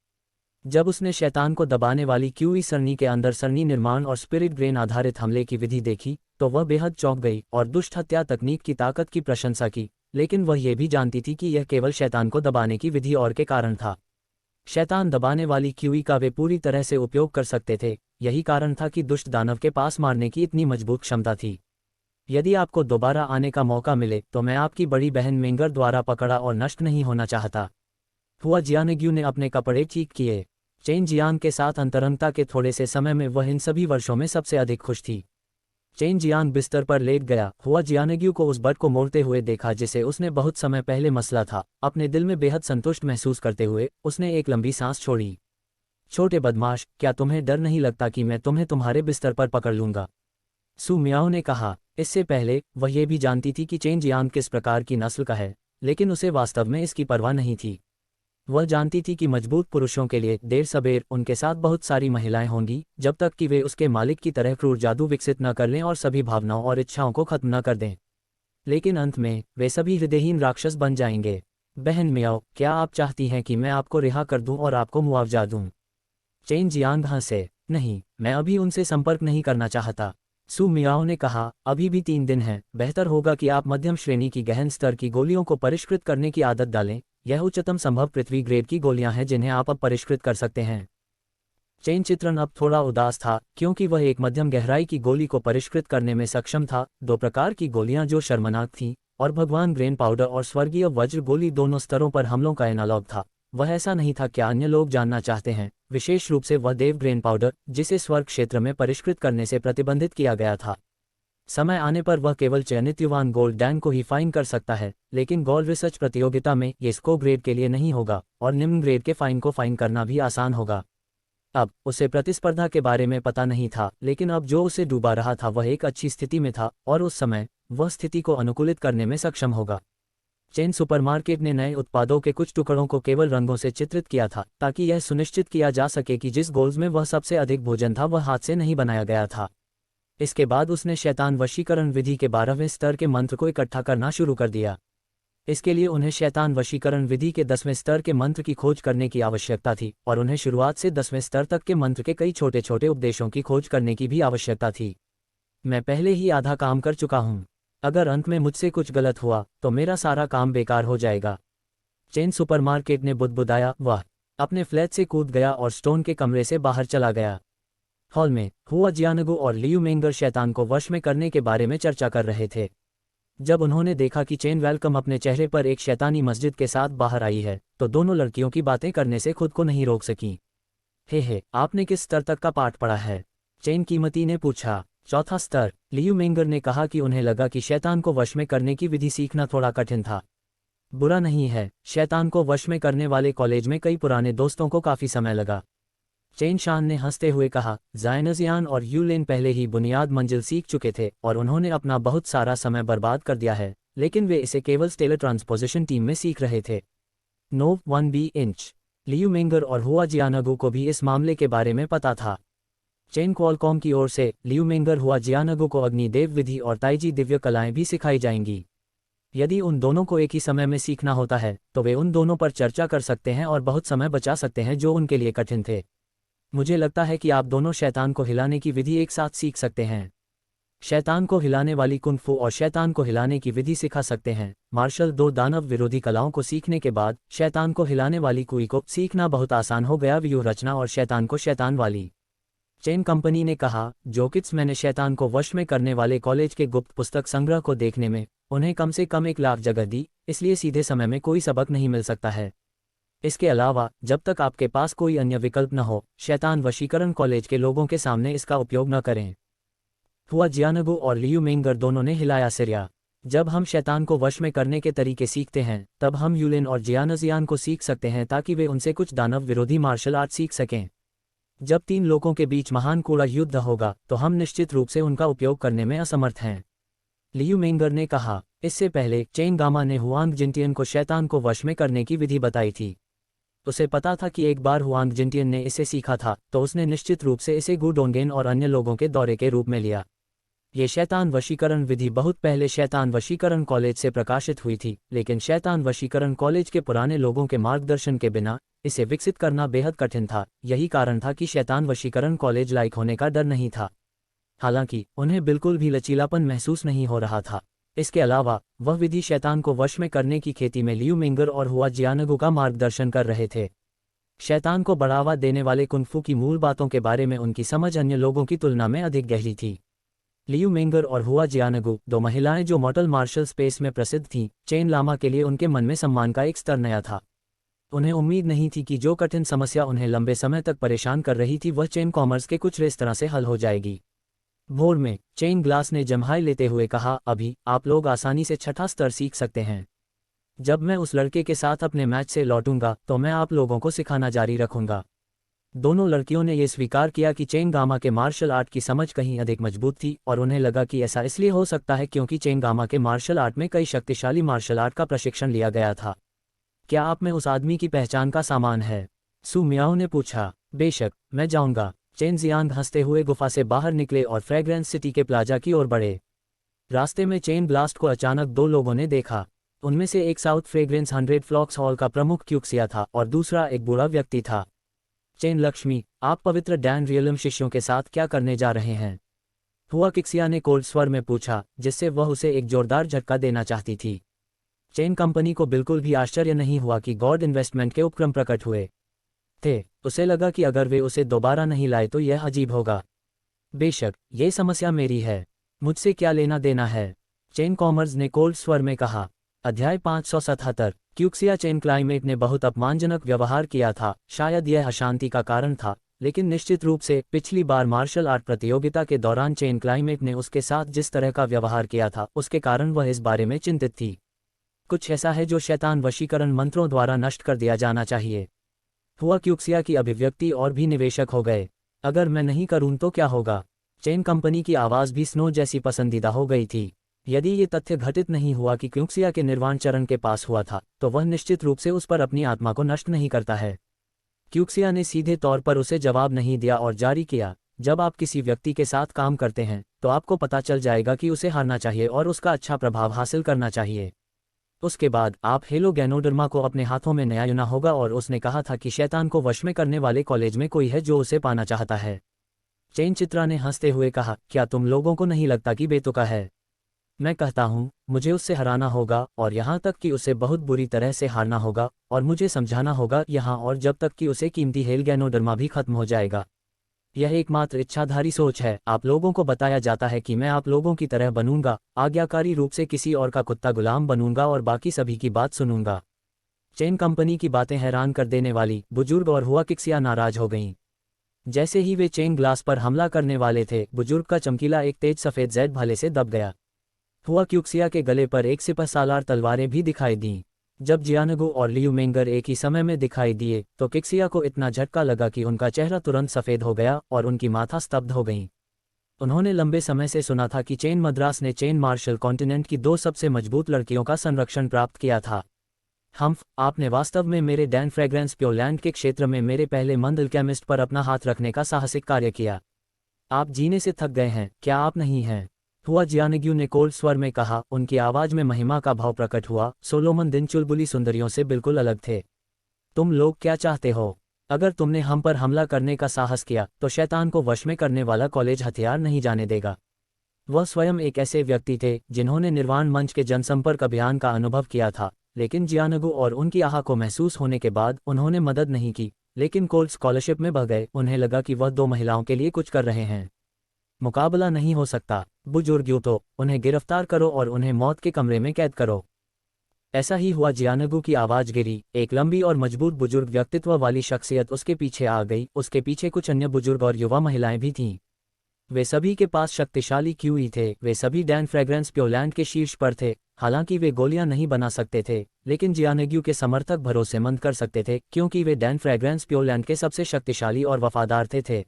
जब उसने शैतान को दबाने वाली क्यूई सरणी के अंदर सरणी निर्माण और स्पिरिट ग्रेन आधारित हमले की विधि देखी, तो वह बेहद चौंक गई और दुष्ट हत्या तकनीक की ताकत की प्रशंसा की। लेकिन वह यह भी जानती थी कि यह केवल शैतान को दबाने की विधि और के कारण था। शैतान दबाने वाली क्यूई का वे पूरी तरह से उपयोग कर सकते थे। यही कारण था कि दुष्ट दानव के पास मारने की इतनी मजबूत क्षमता थी। यदि आपको दोबारा आने का मौका मिले तो मैं आपकी बड़ी बहन मेंगर द्वारा पकड़ा और नष्ट नहीं होना चाहता। हुआ जियानेग्यू ने अपने कपड़े ठीक किए। चेन जियांग के साथ अंतरंगता के थोड़े से समय में वह इन सभी वर्षों में सबसे अधिक खुश थी। चेन जियांग बिस्तर पर लेट गया। हुआ जियानेग्यू को उस बट को मोड़ते हुए देखा जिसे उसने बहुत समय पहले मसला था। अपने दिल में बेहद संतुष्ट महसूस करते हुए उसने एक लंबी सांस छोड़ी। छोटे बदमाश, क्या तुम्हें डर नहीं लगता कि मैं तुम्हें तुम्हारे बिस्तर पर पकड़ लूंगा? सू मियाओ ने कहा। इससे पहले वह ये भी जानती थी कि चेन जियांग किस प्रकार की नस्ल का है, लेकिन उसे वास्तव में इसकी परवाह नहीं थी। वह जानती थी कि मजबूत पुरुषों के लिए देर सबेर उनके साथ बहुत सारी महिलाएं होंगी, जब तक कि वे उसके मालिक की तरह क्रूर जादू विकसित न कर लें और सभी भावनाओं और इच्छाओं को खत्म न कर दें। लेकिन अंत में वे सभी हृदयहीन राक्षस बन जाएंगे। बहन मियाओ, क्या आप चाहती हैं कि मैं आपको रिहा कर दूं और आपको मुआवजा दूं? चेन जियांग हंसे। नहीं, मैं अभी उनसे संपर्क नहीं करना चाहता। सू मियाओ ने कहा, अभी भी 3 दिन हैं, बेहतर होगा कि आप मध्यम श्रेणी की गहन स्तर की गोलियों को परिष्कृत करने की आदत डालें। यह उच्चतम संभव पृथ्वी ग्रेड की गोलियां हैं जिन्हें आप अब परिष्कृत कर सकते हैं। चेन चित्रण अब थोड़ा उदास था, क्योंकि वह एक मध्यम गहराई की गोली को परिष्कृत करने में सक्षम था। 2 प्रकार की गोलियां जो शर्मनाक थीं, और भगवान ग्रेन पाउडर और स्वर्गीय वज्र गोली दोनों स्तरों पर हमलों का एनालॉग था। वह ऐसा नहीं था। क्या अन्य लोग जानना चाहते हैं, विशेष रूप से वह देव ग्रेन पाउडर, जिसे स्वर्ग क्षेत्र में परिष्कृत करने से प्रतिबंधित किया गया था। समय आने पर वह केवल चयनित युवान गोल्ड डैन को ही फाइन कर सकता है, लेकिन गोल्ड रिसर्च प्रतियोगिता में ये स्को ग्रेड के लिए नहीं होगा, और निम्न ग्रेड के फाइन को फाइन करना भी आसान होगा। अब उसे प्रतिस्पर्धा के बारे में पता नहीं था, लेकिन अब जो उसे डूबा रहा था वह एक अच्छी स्थिति में था, और उस समय वह स्थिति को अनुकूलित करने में सक्षम होगा। चेन सुपरमार्केट ने नए उत्पादों के कुछ टुकड़ों को केवल रंगों से चित्रित किया था, ताकि यह सुनिश्चित किया जा सके कि जिस गोल्स में वह सबसे अधिक भोजन था वह हाथ से नहीं बनाया गया था। इसके बाद उसने शैतान वशीकरण विधि के 12वें स्तर के मंत्र को इकट्ठा करना शुरू कर दिया। इसके लिए उन्हें शैतान वशीकरण विधि के 10वें स्तर के मंत्र की खोज करने की आवश्यकता थी, और उन्हें शुरुआत से 10वें स्तर तक के मंत्र के कई छोटे छोटे उपदेशों की खोज करने की भी आवश्यकता थी। मैं पहले ही आधा काम कर चुका हूँ। अगर अंत में मुझसे कुछ गलत हुआ तो मेरा सारा काम बेकार हो जाएगा। चेन सुपरमार्केट ने बुदबुदाया। वह अपने फ्लैट से कूद गया और स्टोन के कमरे से बाहर चला गया। हॉल में हुआ जियानगु और लियू मेंगर शैतान को वश में करने के बारे में चर्चा कर रहे थे। जब उन्होंने देखा कि चेन वेलकम अपने चेहरे पर एक शैतानी मस्जिद के साथ बाहर आई है, तो दोनों लड़कियों की बातें करने से खुद को नहीं रोक सकीं। हे, आपने किस स्तर तक का पाठ पढ़ा है? चेन कीमती ने पूछा। 4था स्तर, लियू मेंगर ने कहा कि उन्हें लगा कि शैतान को वश में करने की विधि सीखना थोड़ा कठिन था। बुरा नहीं है, शैतान को वश में करने वाले कॉलेज में कई पुराने दोस्तों को काफी समय लगा। चेन शान ने हंसते हुए कहा, जायनजियान और यूलेन पहले ही बुनियाद मंजिल सीख चुके थे और उन्होंने अपना बहुत सारा समय बर्बाद कर दिया है, लेकिन वे इसे केवल स्टेलर ट्रांसपोजिशन टीम में सीख रहे थे। Now 1B inch. लियू मेंगर और हुआ जियानगु को भी इस मामले के बारे में पता था। चेन क्वालकॉम की ओर से लियू मेंगर हुआ जियानगु को अग्निदेव विधि और ताइजी दिव्य कलाएं भी सिखाई जाएंगी। यदि उन दोनों को एक ही समय में सीखना होता है तो वे उन दोनों पर चर्चा कर सकते हैं और बहुत समय बचा सकते हैं जो उनके लिए कठिन थे। मुझे लगता है कि आप दोनों शैतान को हिलाने की विधि एक साथ सीख सकते हैं। शैतान को हिलाने वाली कुंग-फू और शैतान को हिलाने की विधि सिखा सकते हैं। मार्शल 2 दानव विरोधी कलाओं को सीखने के बाद शैतान को हिलाने वाली कुई को सीखना बहुत आसान हो गया। व्यूह रचना और शैतान को शैतान वाली। चेन कंपनी ने कहा, जोकिट्स मैंने शैतान को वश में करने वाले कॉलेज के गुप्त पुस्तक संग्रह को देखने में उन्हें कम से कम 1 लाख जगह दी, इसलिए सीधे समय में कोई सबक नहीं मिल सकता है। इसके अलावा जब तक आपके पास कोई अन्य विकल्प न हो, शैतान वशीकरण कॉलेज के लोगों के सामने इसका उपयोग न करें। हुआ जियानगु और लियू मेंगर दोनों ने हिलाया सिर। जब हम शैतान को वश में करने के तरीके सीखते हैं तब हम यूलेन और जियानजियान को सीख सकते हैं ताकि वे उनसे कुछ दानव विरोधी मार्शल आर्ट सीख सकें। जब 3 लोगों के बीच महान कूड़ा युद्ध होगा तो हम निश्चित रूप से उनका उपयोग करने में असमर्थ हैं। लियू मेंगर ने कहा। इससे पहले चेन गामा ने हुआंग जिंटियन को शैतान को वश में करने की विधि बताई थी। उसे पता था कि एक बार हुआंग जिंटियन ने इसे सीखा था तो उसने निश्चित रूप से इसे गु डोंगेन और अन्य लोगों के दौरे के रूप में लिया। ये शैतान वशीकरण विधि बहुत पहले शैतान वशीकरण कॉलेज से प्रकाशित हुई थी, लेकिन शैतान वशीकरण कॉलेज के पुराने लोगों के मार्गदर्शन के बिना इसे विकसित करना बेहद कठिन था। यही कारण था कि शैतान वशीकरण कॉलेज लायक होने का डर नहीं था। हालांकि उन्हें बिल्कुल भी लचीलापन महसूस नहीं हो रहा था। इसके अलावा वह विधि शैतान को वश में करने की खेती में लियू मेंगर और हुआ जियानगु का मार्गदर्शन कर रहे थे। शैतान को बढ़ावा देने वाले कुंग-फू की मूल बातों के बारे में उनकी समझ अन्य लोगों की तुलना में अधिक गहरी थी। लियू मेंगर और हुआ जियानगु, 2 महिलाएं जो मॉडल मार्शल स्पेस में प्रसिद्ध थीं, चेन लामा के लिए उनके मन में सम्मान का एक स्तर नया था। उन्हें उम्मीद नहीं थी कि जो कठिन समस्या उन्हें लंबे समय तक परेशान कर रही थी वह चेन कॉमर्स के कुछ रेस्तरां से हल हो जाएगी। भोर में चेन ग्लास ने जम्हाई लेते हुए कहा, अभी आप लोग आसानी से 6ठा स्तर सीख सकते हैं। जब मैं उस लड़के के साथ अपने मैच से लौटूंगा तो मैं आप लोगों को सिखाना जारी रखूंगा। दोनों लड़कियों ने यह स्वीकार किया कि चेन गामा के मार्शल आर्ट की समझ कहीं अधिक मजबूत थी, और उन्हें लगा कि ऐसा इसलिए हो सकता है क्योंकि चेन गामा के मार्शल आर्ट में कई शक्तिशाली मार्शल आर्ट का प्रशिक्षण लिया गया था। क्या आप में उस आदमी की पहचान का सामान है? सू मियाओ ने पूछा। बेशक, मैं जाऊंगा। चेन जियांग हंसते हुए गुफा से बाहर निकले और फ्रेग्रेंस सिटी के प्लाजा की ओर बढ़े। रास्ते में चेन ब्लास्ट को अचानक 2 लोगों ने देखा। उनमें से एक साउथ फ्रेग्रेंस 100 फ्लॉक्स हॉल का प्रमुख क्यूक्सिया था और दूसरा एक बूढ़ा व्यक्ति था। चेन लक्ष्मी, आप पवित्र डैन रियलम शिष्यों के साथ क्या करने जा रहे हैं? हुआ किक्सिया ने कोल्ड स्वर में पूछा, जिससे वह उसे एक जोरदार झटका देना चाहती थी। चेन कंपनी को बिल्कुल भी आश्चर्य नहीं हुआ कि गॉड इन्वेस्टमेंट के उपक्रम प्रकट हुए थे। उसे लगा कि अगर वे उसे दोबारा नहीं लाए तो यह अजीब होगा। बेशक, ये समस्या मेरी है, मुझसे क्या लेना देना है? चेन कॉमर्स ने कोल्ड स्वर में कहा। अध्याय 577। क्यूक्सिया चेन क्लाइमेट ने बहुत अपमानजनक व्यवहार किया था। शायद यह अशांति का कारण था, लेकिन निश्चित रूप से पिछली बार मार्शल आर्ट प्रतियोगिता के दौरान चेन क्लाइमेट ने उसके साथ जिस तरह का व्यवहार किया था उसके कारण वह इस बारे में चिंतित थी। कुछ ऐसा है जो शैतान वशीकरण मंत्रों द्वारा नष्ट कर दिया जाना चाहिए। हुआ क्यूक्सिया की अभिव्यक्ति और भी निवेशक हो गए। अगर मैं नहीं करूं तो क्या होगा? चेन कंपनी की आवाज़ भी स्नो जैसी पसंदीदा हो गई थी। यदि ये तथ्य घटित नहीं हुआ कि क्यूक्सिया के निर्वाण चरण के पास हुआ था, तो वह निश्चित रूप से उस पर अपनी आत्मा को नष्ट नहीं करता है। क्यूक्सिया ने सीधे तौर पर उसे जवाब नहीं दिया और जारी किया, जब आप किसी व्यक्ति के साथ काम करते हैं तो आपको पता चल जाएगा कि उसे हारना चाहिए और उसका अच्छा प्रभाव हासिल करना चाहिए। उसके बाद आप हेलो गैनोडर्मा को अपने हाथों में नया चुना होगा और उसने कहा था कि शैतान को वश में करने वाले कॉलेज में कोई है जो उसे पाना चाहता है। चेन चित्रा ने हंसते हुए कहा, क्या तुम लोगों को नहीं लगता कि बेतुका है? मैं कहता हूँ, मुझे उससे हराना होगा और यहाँ तक कि उसे बहुत बुरी तरह से हारना होगा और मुझे समझाना होगा यहाँ और जब तक कि उसे कीमती हेल गैनोडर्मा भी खत्म हो जाएगा। यह एकमात्र इच्छाधारी सोच है। आप लोगों को बताया जाता है कि मैं आप लोगों की तरह बनूंगा, आज्ञाकारी रूप से किसी और का कुत्ता गुलाम बनूंगा और बाकी सभी की बात सुनूंगा। चेन कंपनी की बातें हैरान कर देने वाली। बुजुर्ग और हुआ किक्सिया नाराज हो गईं। जैसे ही वे चेन ग्लास पर हमला करने वाले थे, बुजुर्ग का चमकीला एक तेज सफ़ेद जेड भाले से दब गया। हुआ क्यूक्सिया के गले पर एक सिपहसालार तलवारें भी दिखाई दीं। जब जियानगो और लियू मेंगर एक ही समय में दिखाई दिए तो किक्सिया को इतना झटका लगा कि उनका चेहरा तुरंत सफ़ेद हो गया और उनकी माथा स्तब्ध हो गई। उन्होंने लंबे समय से सुना था कि चेन मद्रास ने चेन मार्शल कॉन्टिनेंट की 2 सबसे मजबूत लड़कियों का संरक्षण प्राप्त किया था। हम्फ, आपने वास्तव में मेरे डैन फ्रेग्रेंस प्योलैंड के क्षेत्र में मेरे पहले मंद अल्केमिस्ट पर अपना हाथ रखने का साहसिक कार्य किया। आप जीने से थक गए हैं, क्या आप नहीं हैं? हुआ जियानग्यू ने कोल्ड स्वर में कहा। उनकी आवाज़ में महिमा का भाव प्रकट हुआ। सोलोमन दिन चुलबुली सुंदरियों से बिल्कुल अलग थे। तुम लोग क्या चाहते हो? अगर तुमने हम पर हमला करने का साहस किया तो शैतान को वश में करने वाला कॉलेज हथियार नहीं जाने देगा। वह स्वयं एक ऐसे व्यक्ति थे जिन्होंने निर्वाण मंच के जनसंपर्क अभियान का अनुभव किया था, लेकिन जियानगु और उनकी आह को महसूस होने के बाद उन्होंने मदद नहीं की, लेकिन कोल्ड स्कॉलरशिप में बह गए। उन्हें लगा कि वह 2 महिलाओं के लिए कुछ कर रहे हैं। मुकाबला नहीं हो सकता। बुजुर्ग, तो उन्हें गिरफ्तार करो और उन्हें मौत के कमरे में कैद करो। ऐसा ही हुआ। जियानगु की आवाज़ गिरी। एक लंबी और मजबूत बुजुर्ग व्यक्तित्व वाली शख्सियत उसके पीछे आ गई। उसके पीछे कुछ अन्य बुजुर्ग और युवा महिलाएं भी थीं। वे सभी के पास शक्तिशाली क्यूई थे। वे सभी डैन फ्रेग्रेंस प्योलैंड के शीर्ष पर थे। हालांकि वे गोलियां नहीं बना सकते थे, लेकिन जियानग्यू के समर्थक भरोसेमंद कर सकते थे क्योंकि वे डैन फ्रेग्रेंस प्योलैंड के सबसे शक्तिशाली और वफादार थे।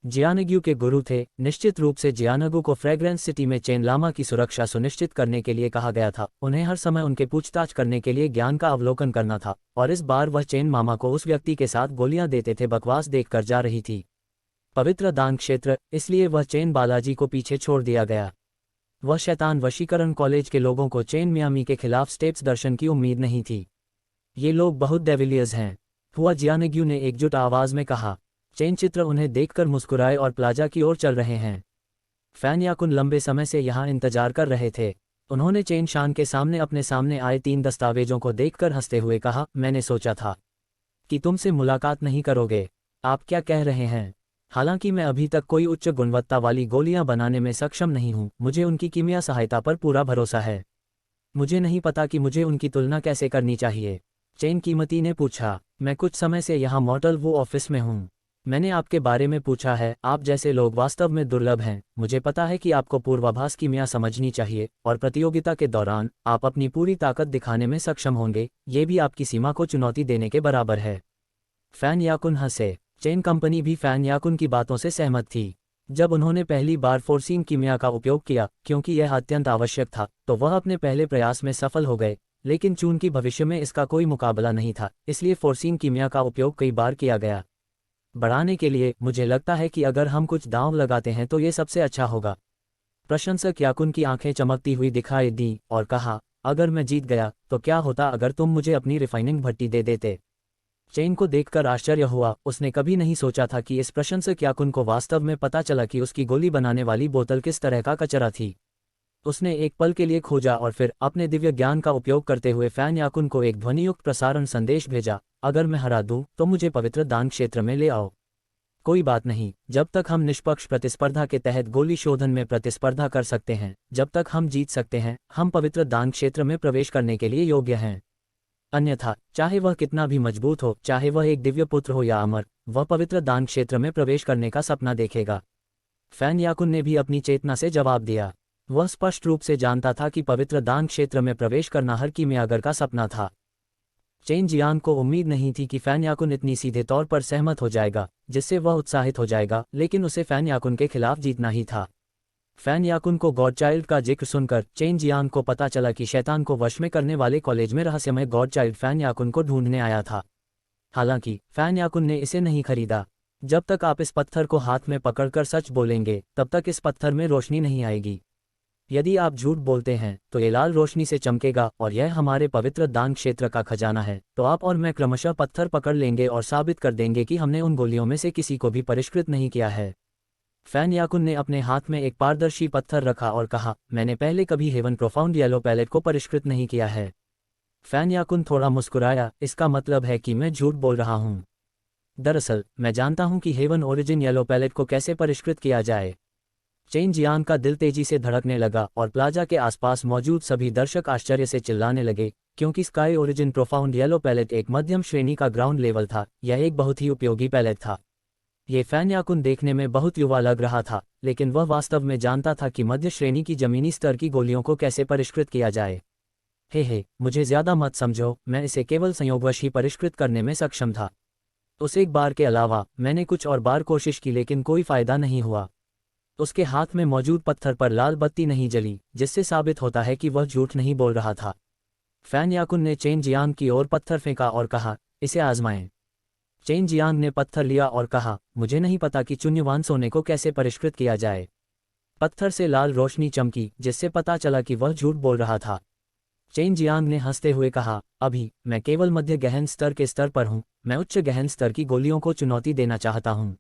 जियानग्यू के गुरु थे। निश्चित रूप से जियानगु को फ्रेग्रेंस सिटी में चेन लामा की सुरक्षा सुनिश्चित करने के लिए कहा गया था। उन्हें हर समय उनके पूछताछ करने के लिए ज्ञान का अवलोकन करना था, और इस बार वह चेन मामा को उस व्यक्ति के साथ गोलियां देते थे बकवास देखकर जा रही थी। पवित्र दान क्षेत्र, इसलिए वह चेन बालाजी को पीछे छोड़ दिया गया। वह शैतान वशीकरण कॉलेज के लोगों को चेन मियामी के खिलाफ स्टेप्स दर्शन की उम्मीद नहीं थी। ये लोग बहुत डेविलियर्स हैं, हुआ जियानग्यू ने एकजुट आवाज में कहा। चेन चित्र उन्हें देखकर मुस्कुराए और प्लाजा की ओर चल रहे हैं। फैन याकुन लंबे समय से यहाँ इंतजार कर रहे थे। उन्होंने चेन शान के सामने अपने सामने आए 3 दस्तावेजों को देखकर हंसते हुए कहा, मैंने सोचा था कि तुमसे मुलाकात नहीं करोगे। आप क्या कह रहे हैं? हालांकि मैं अभी तक कोई उच्च गुणवत्ता वाली गोलियां बनाने में सक्षम नहीं हूं, मुझे उनकी कीमिया सहायता पर पूरा भरोसा है। मुझे नहीं पता कि मुझे उनकी तुलना कैसे करनी चाहिए। चेन कीमती ने पूछा। मैं कुछ समय से यहाँ मॉडल वो ऑफिस में हूँ। मैंने आपके बारे में पूछा है। आप जैसे लोग वास्तव में दुर्लभ हैं। मुझे पता है कि आपको पूर्वाभास कीमिया समझनी चाहिए और प्रतियोगिता के दौरान आप अपनी पूरी ताकत दिखाने में सक्षम होंगे। ये भी आपकी सीमा को चुनौती देने के बराबर है। फैन याकुन हंसे। चेन कंपनी भी फैन याकुन की बातों से सहमत थी। जब उन्होंने पहली बार फोर्सिन कीमिया का उपयोग किया, क्योंकि यह अत्यंत आवश्यक था, तो वह अपने पहले प्रयास में सफल हो गए। लेकिन चून की भविष्य में इसका कोई मुकाबला नहीं था, इसलिए फोर्सिन कीमिया का उपयोग कई बार किया गया। बढ़ाने के लिए, मुझे लगता है कि अगर हम कुछ दांव लगाते हैं तो ये सबसे अच्छा होगा। प्रशंसक याकुन की आंखें चमकती हुई दिखाई दी और कहा, अगर मैं जीत गया तो क्या होता अगर तुम मुझे अपनी रिफाइनिंग भट्टी दे देते? चेन को देखकर आश्चर्य हुआ, उसने कभी नहीं सोचा था कि इस प्रश्न से याकुन को वास्तव में पता चला कि उसकी गोली बनाने वाली बोतल किस तरह का कचरा थी। उसने एक पल के लिए खोजा और फिर अपने दिव्य ज्ञान का उपयोग करते हुए फैन याकुन को एक ध्वनियुक्त प्रसारण संदेश भेजा, अगर मैं हरा दूं तो मुझे पवित्र दान क्षेत्र में ले आओ। कोई बात नहीं, जब तक हम निष्पक्ष प्रतिस्पर्धा के तहत गोली शोधन में प्रतिस्पर्धा कर सकते हैं, जब तक हम जीत सकते हैं, हम पवित्र दान क्षेत्र में प्रवेश करने के लिए योग्य हैं। अन्यथा, चाहे वह कितना भी मजबूत हो, चाहे वह एक दिव्य पुत्र हो या अमर, वह पवित्र दान क्षेत्र में प्रवेश करने का सपना देखेगा। फैन याकुन ने भी अपनी चेतना से जवाब दिया। वह स्पष्ट रूप से जानता था कि पवित्र दान क्षेत्र में प्रवेश करना हर कीमियागर का सपना था। चेन जियांग को उम्मीद नहीं थी कि फैन याकुन इतनी सीधे तौर पर सहमत हो जाएगा, जिससे वह उत्साहित हो जाएगा, लेकिन उसे फैन याकुन के खिलाफ जीतना ही था। फैन याकुन को गॉडचाइल्ड का जिक्र सुनकर चेन जियांग को पता चला कि शैतान को वश में करने वाले कॉलेज में रहस्यमय गॉडचाइल्ड फैन याकुन को ढूंढने आया था। हालांकि फैन याकुन ने इसे नहीं खरीदा। जब तक आप इस पत्थर को हाथ में पकड़कर सच बोलेंगे, तब तक इस पत्थर में रोशनी नहीं आएगी। यदि आप झूठ बोलते हैं तो ये लाल रोशनी से चमकेगा और यह हमारे पवित्र दान क्षेत्र का खजाना है। तो आप और मैं क्रमशः पत्थर पकड़ लेंगे और साबित कर देंगे कि हमने उन गोलियों में से किसी को भी परिष्कृत नहीं किया है। फैन याकुन ने अपने हाथ में एक पारदर्शी पत्थर रखा और कहा, मैंने पहले कभी हेवन प्रोफाउंड येलो पैलेट को परिष्कृत नहीं किया है। फैन याकुन थोड़ा मुस्कुराया, इसका मतलब है कि मैं झूठ बोल रहा हूँ। दरअसल मैं जानता हूँ कि हेवन ओरिजिन येलो पैलेट को कैसे परिष्कृत किया जाए। चेन जियांग का दिल तेजी से धड़कने लगा और प्लाजा के आसपास मौजूद सभी दर्शक आश्चर्य से चिल्लाने लगे, क्योंकि sky origin profound yellow palette एक मध्यम श्रेणी का ग्राउंड लेवल था। यह एक बहुत ही उपयोगी पैलेट था। ये फैन याकुन देखने में बहुत युवा लग रहा था, लेकिन वह वास्तव में जानता था कि मध्य श्रेणी की जमीनी स्तर की गोलियों को कैसे परिष्कृत किया जाए। हे, मुझे ज्यादा मत समझो, मैं इसे केवल संयोगवश ही परिष्कृत करने में सक्षम था। उस एक बार के अलावा मैंने कुछ और बार कोशिश की, लेकिन कोई फायदा नहीं हुआ। उसके हाथ में मौजूद पत्थर पर लाल बत्ती नहीं जली, जिससे साबित होता है कि वह झूठ नहीं बोल रहा था। फैन याकुन ने चेन जियांग की ओर पत्थर फेंका और कहा, इसे आजमाएं। चेन जियांग ने पत्थर लिया और कहा, मुझे नहीं पता कि चून्यवान सोने को कैसे परिष्कृत किया जाए। पत्थर से लाल रोशनी चमकी, जिससे पता चला कि वह झूठ बोल रहा था। चेन जियांग ने हंसते हुए कहा, अभी मैं केवल मध्य गहन स्तर के स्तर पर हूँ, मैं उच्च गहन स्तर की गोलियों को चुनौती देना चाहता हूँ।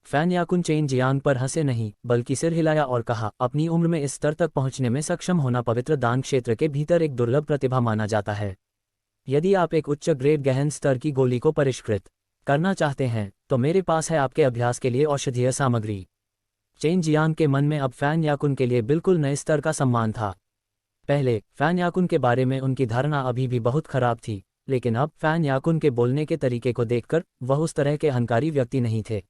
फैन याकुन चेन जियांग पर हंसे नहीं, बल्कि सिर हिलाया और कहा, अपनी उम्र में इस स्तर तक पहुंचने में सक्षम होना पवित्र दान क्षेत्र के भीतर एक दुर्लभ प्रतिभा माना जाता है। यदि आप एक उच्च ग्रेड गहन स्तर की गोली को परिष्कृत करना चाहते हैं, तो मेरे पास है आपके अभ्यास के लिए औषधीय सामग्री। चेन जियांग के मन में अब फैन याकुन के लिए बिल्कुल नए स्तर का सम्मान था। पहले फैन याकुन के बारे में उनकी धारणा अभी भी बहुत खराब थी, लेकिन अब फैन याकुन के बोलने के तरीके को देखकर वह उस तरह के अहंकारी व्यक्ति नहीं थे।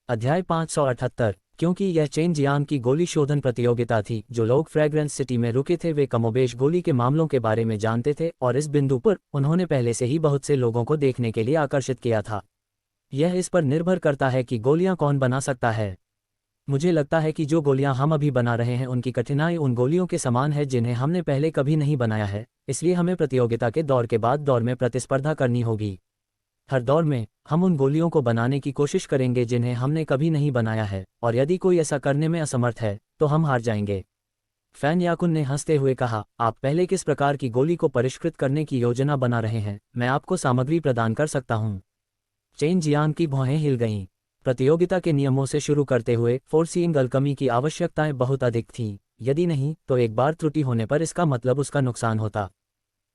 अध्याय 578। क्योंकि यह चेन जियांग की गोली शोधन प्रतियोगिता थी, जो लोग फ्रेग्रेंस सिटी में रुके थे वे कमोबेश गोली के मामलों के बारे में जानते थे, और इस बिंदु पर उन्होंने पहले से ही बहुत से लोगों को देखने के लिए आकर्षित किया था। यह इस पर निर्भर करता है कि गोलियां कौन बना सकता है। मुझे लगता है कि जो गोलियां हम अभी बना रहे हैं उनकी कठिनाई उन गोलियों के समान है जिन्हें हमने पहले कभी नहीं बनाया है, इसलिए हमें प्रतियोगिता के दौर के बाद दौर में प्रतिस्पर्धा करनी होगी। हर दौर में हम उन गोलियों को बनाने की कोशिश करेंगे जिन्हें हमने कभी नहीं बनाया है, और यदि कोई ऐसा करने में असमर्थ है तो हम हार जाएंगे। फैन याकुन ने हंसते हुए कहा, आप पहले किस प्रकार की गोली को परिष्कृत करने की योजना बना रहे हैं? मैं आपको सामग्री प्रदान कर सकता हूँ। चेन जियांग की भौहें हिल गईं। प्रतियोगिता के नियमों से शुरू करते हुए फोर्सिंग अल्कमी की आवश्यकताएं बहुत अधिक थीं। यदि नहीं तो एक बार त्रुटि होने पर इसका मतलब उसका नुकसान होता।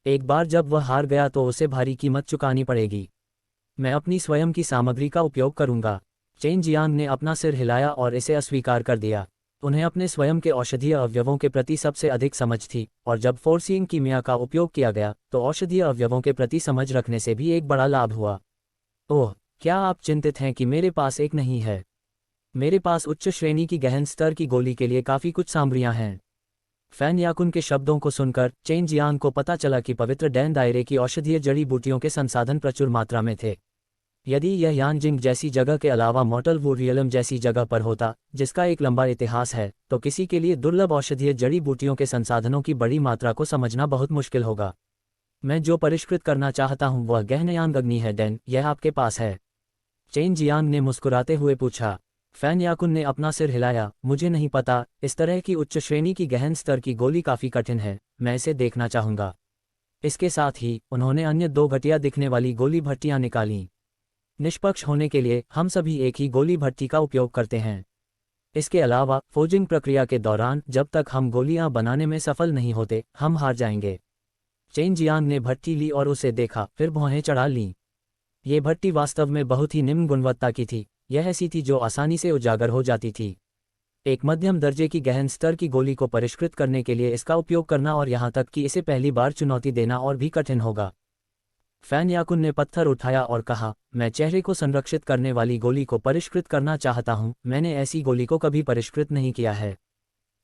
एक बार जब वह हार गया तो उसे भारी कीमत चुकानी पड़ेगी। मैं अपनी स्वयं की सामग्री का उपयोग करूंगा। चेन जियांग ने अपना सिर हिलाया और इसे अस्वीकार कर दिया। उन्हें अपने स्वयं के औषधीय अवयवों के प्रति सबसे अधिक समझ थी, और जब फोर्सिंग कीमिया का उपयोग किया गया तो औषधीय अवयवों के प्रति समझ रखने से भी एक बड़ा लाभ हुआ। ओह, क्या आप चिंतित हैं कि मेरे पास एक नहीं है? मेरे पास उच्च श्रेणी की गहन स्तर की गोली के लिए काफ़ी कुछ सामग्रियां हैं। फैन याकुन के शब्दों को सुनकर चेन जियांग को पता चला कि पवित्र डैन दायरे की औषधीय जड़ी बूटियों के संसाधन प्रचुर मात्रा में थे। यदि यह यानजिंग जैसी जगह के अलावा मॉर्टल वू रियलम जैसी जगह पर होता, जिसका एक लंबा इतिहास है, तो किसी के लिए दुर्लभ औषधीय जड़ी बूटियों के संसाधनों की बड़ी मात्रा को समझना बहुत मुश्किल होगा। मैं जो परिष्कृत करना चाहता हूं वह गहन यान अग्नि है। डैन, यह आपके पास है? चेन जियांग ने मुस्कुराते हुए पूछा। फैन याकुन ने अपना सिर हिलाया। मुझे नहीं पता, इस तरह की उच्च श्रेणी की गहन स्तर की गोली काफ़ी कठिन है, मैं इसे देखना चाहूँगा। इसके साथ ही उन्होंने अन्य 2 घटिया दिखने वाली गोली भट्टियाँ निकालीं। निष्पक्ष होने के लिए हम सभी एक ही गोली भट्टी का उपयोग करते हैं। इसके अलावा फोजिंग प्रक्रिया के दौरान जब तक हम गोलियां बनाने में सफल नहीं होते, हम हार जाएंगे। चेन जियांग ने भट्टी ली और उसे देखा, फिर भौहें चढ़ा लीं। ये भट्टी वास्तव में बहुत ही निम्न गुणवत्ता की थी। यह ऐसी थी जो आसानी से उजागर हो जाती थी। एक मध्यम दर्जे की गहन स्तर की गोली को परिष्कृत करने के लिए इसका उपयोग करना और यहाँ तक कि इसे पहली बार चुनौती देना और भी कठिन होगा। फैन याकुन ने पत्थर उठाया और कहा, मैं चेहरे को संरक्षित करने वाली गोली को परिष्कृत करना चाहता हूँ। मैंने ऐसी गोली को कभी परिष्कृत नहीं किया है।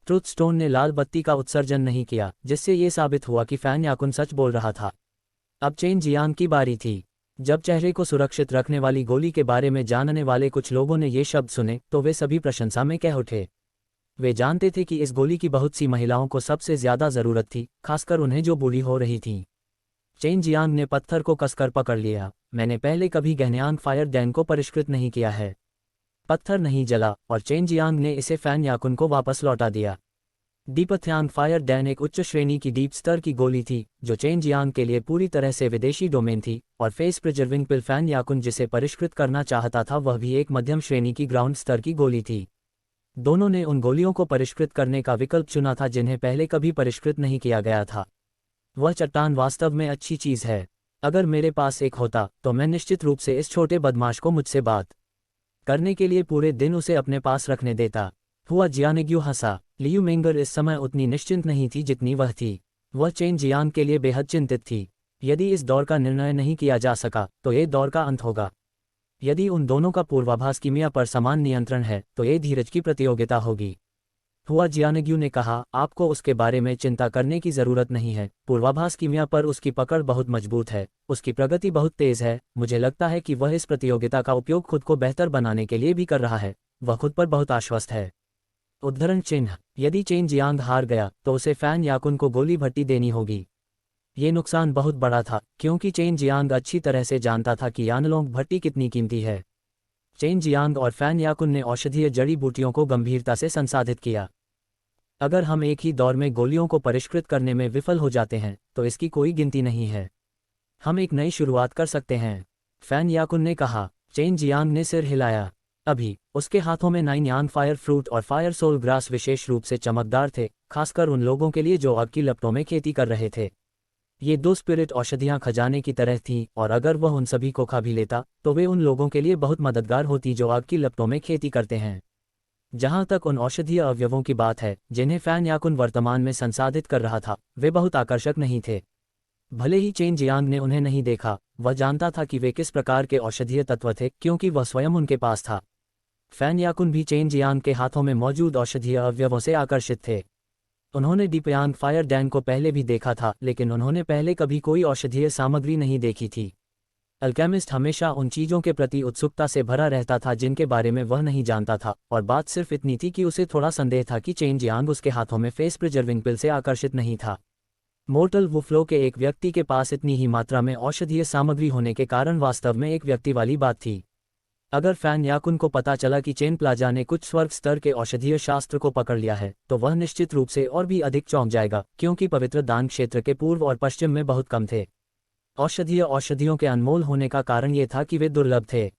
ट्रुथ स्टोन ने लाल बत्ती का उत्सर्जन नहीं किया, जिससे ये साबित हुआ कि फैन याकुन सच बोल रहा था। अब चेन जियांग की बारी थी। जब चेहरे को सुरक्षित रखने वाली गोली के बारे में जानने वाले कुछ लोगों ने ये शब्द सुने तो वे सभी प्रशंसा में कह उठे। वे जानते थे कि इस गोली की बहुत सी महिलाओं को सबसे ज्यादा जरूरत थी, खासकर उन्हें जो बूढ़ी हो रही थीं। चेन जियांग ने पत्थर को कसकर पकड़ लिया। मैंने पहले कभी गहनयांग फायर डैन को परिष्कृत नहीं किया है। पत्थर नहीं जला और चेन जियांग ने इसे फैन याकुन को वापस लौटा दिया। डीपथयांग फायर डैन एक उच्च श्रेणी की डीप स्तर की गोली थी जो चेन जियांग के लिए पूरी तरह से विदेशी डोमेन थी, और फेस प्रिजर्विंग पिल फैन याकुन जिसे परिष्कृत करना चाहता था वह भी एक मध्यम श्रेणी की ग्राउंड स्तर की गोली थी। दोनों ने उन गोलियों को परिष्कृत करने का विकल्प चुना था जिन्हें पहले कभी परिष्कृत नहीं किया गया था। वह चट्टान वास्तव में अच्छी चीज़ है। अगर मेरे पास एक होता तो मैं निश्चित रूप से इस छोटे बदमाश को मुझसे बात करने के लिए पूरे दिन उसे अपने पास रखने देता। हुआ जियानेग्यू हंसा। लियू मेंगर इस समय उतनी निश्चिंत नहीं थी जितनी वह थी। वह चेन जियांग के लिए बेहद चिंतित थी। यदि इस दौर का निर्णय नहीं किया जा सका तो ये दौर का अंत होगा। यदि उन दोनों का पूर्वाभास कीमिया पर समान नियंत्रण है तो ये धीरज की प्रतियोगिता होगी। हुआ जियानेग्यू ने कहा, आपको उसके बारे में चिंता करने की ज़रूरत नहीं है। पूर्वाभास कीमिया पर उसकी पकड़ बहुत मजबूत है, उसकी प्रगति बहुत तेज़ है। मुझे लगता है कि वह इस प्रतियोगिता का उपयोग खुद को बेहतर बनाने के लिए भी कर रहा है। वह खुद पर बहुत आश्वस्त है। उद्धरण चिन्ह, यदि चेन जियांग हार गया तो उसे फैन याकुन को गोली भट्टी देनी होगी। ये नुकसान बहुत बड़ा था क्योंकि चेन जियांग अच्छी तरह से जानता था कि यानलोंग भट्टी कितनी कीमती है। चेन जियांग और फैन याकुन ने औषधीय जड़ी बूटियों को गंभीरता से संसाधित किया। अगर हम एक ही दौर में गोलियों को परिष्कृत करने में विफल हो जाते हैं तो इसकी कोई गिनती नहीं है। हम एक नई शुरुआत कर सकते हैं, फैन याकुन ने कहा। चेन जियांग ने सिर हिलाया। अभी उसके हाथों में 9 यान फायर फ्रूट और फायर सोल ग्रास विशेष रूप से चमकदार थे, खासकर उन लोगों के लिए जो आग की लपटों में खेती कर रहे थे। ये 2 स्पिरिट औषधियां खजाने की तरह थीं, और अगर वह उन सभी को खा भी लेता तो वे उन लोगों के लिए बहुत मददगार होती जो आग की लपटों में खेती करते हैं। जहां तक उन औषधीय अवयवों की बात है जिन्हें फैन याकुन वर्तमान में संसाधित कर रहा था, वे बहुत आकर्षक नहीं थे। भले ही चेन जियांग ने उन्हें नहीं देखा, वह जानता था कि वे किस प्रकार के औषधीय तत्व थे क्योंकि वह स्वयं उनके पास था। फैन याकुन भी चेन जियांग के हाथों में मौजूद औषधीय अवयवों से आकर्षित थे। उन्होंने डीपयांग फायर डैन को पहले भी देखा था, लेकिन उन्होंने पहले कभी कोई औषधीय सामग्री नहीं देखी थी। अल्केमिस्ट हमेशा उन चीज़ों के प्रति उत्सुकता से भरा रहता था जिनके बारे में वह नहीं जानता था, और बात सिर्फ इतनी थी कि उसे थोड़ा संदेह था कि चेन जियांग उसके हाथों में फेस प्रिजर्विंग पिल से आकर्षित नहीं था। मोर्टल वुफ्लो के एक व्यक्ति के पास इतनी ही मात्रा में औषधीय सामग्री होने के कारण वास्तव में एक व्यक्ति वाली बात थी। अगर फैन याकुन को पता चला कि चेन प्लाजा ने कुछ स्वर्ग स्तर के औषधीय शास्त्र को पकड़ लिया है तो वह निश्चित रूप से और भी अधिक चौंक जाएगा, क्योंकि पवित्र दान क्षेत्र के पूर्व और पश्चिम में बहुत कम थे। औषधीय औषधियों के अनमोल होने का कारण ये था कि वे दुर्लभ थे।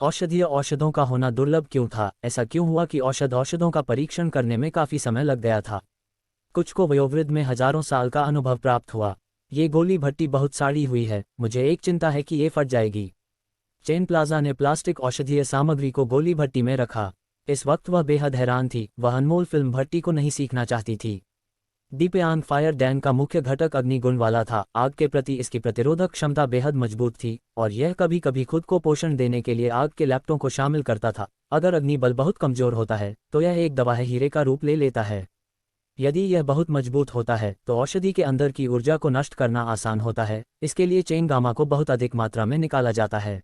औषधीय औषधों का होना दुर्लभ क्यों था? ऐसा क्यों हुआ कि औषधों का परीक्षण करने में काफ़ी समय लग गया था? कुछ को वयोवृद्ध में हजारों साल का अनुभव प्राप्त हुआ। ये गोली भट्टी बहुत साड़ी हुई है, मुझे एक चिंता है कि ये फट जाएगी। चेन प्लाजा ने प्लास्टिक औषधीय सामग्री को गोली भट्टी में रखा। इस वक्त वह बेहद हैरान थी, वह अनमोल फिल्म भट्टी को नहीं सीखना चाहती थी। डीपयांग फायर डैन का मुख्य घटक अग्निगुण वाला था। आग के प्रति इसकी प्रतिरोधक क्षमता बेहद मजबूत थी, और यह कभी कभी खुद को पोषण देने के लिए आग के लैपटों को शामिल करता था। अगर अग्निबल बहुत कमजोर होता है तो यह एक दवा हीरे का रूप ले लेता है। यदि यह बहुत मजबूत होता है तो औषधि के अंदर की ऊर्जा को नष्ट करना आसान होता है। इसके लिए चेन गामा को बहुत अधिक मात्रा में निकाला जाता है।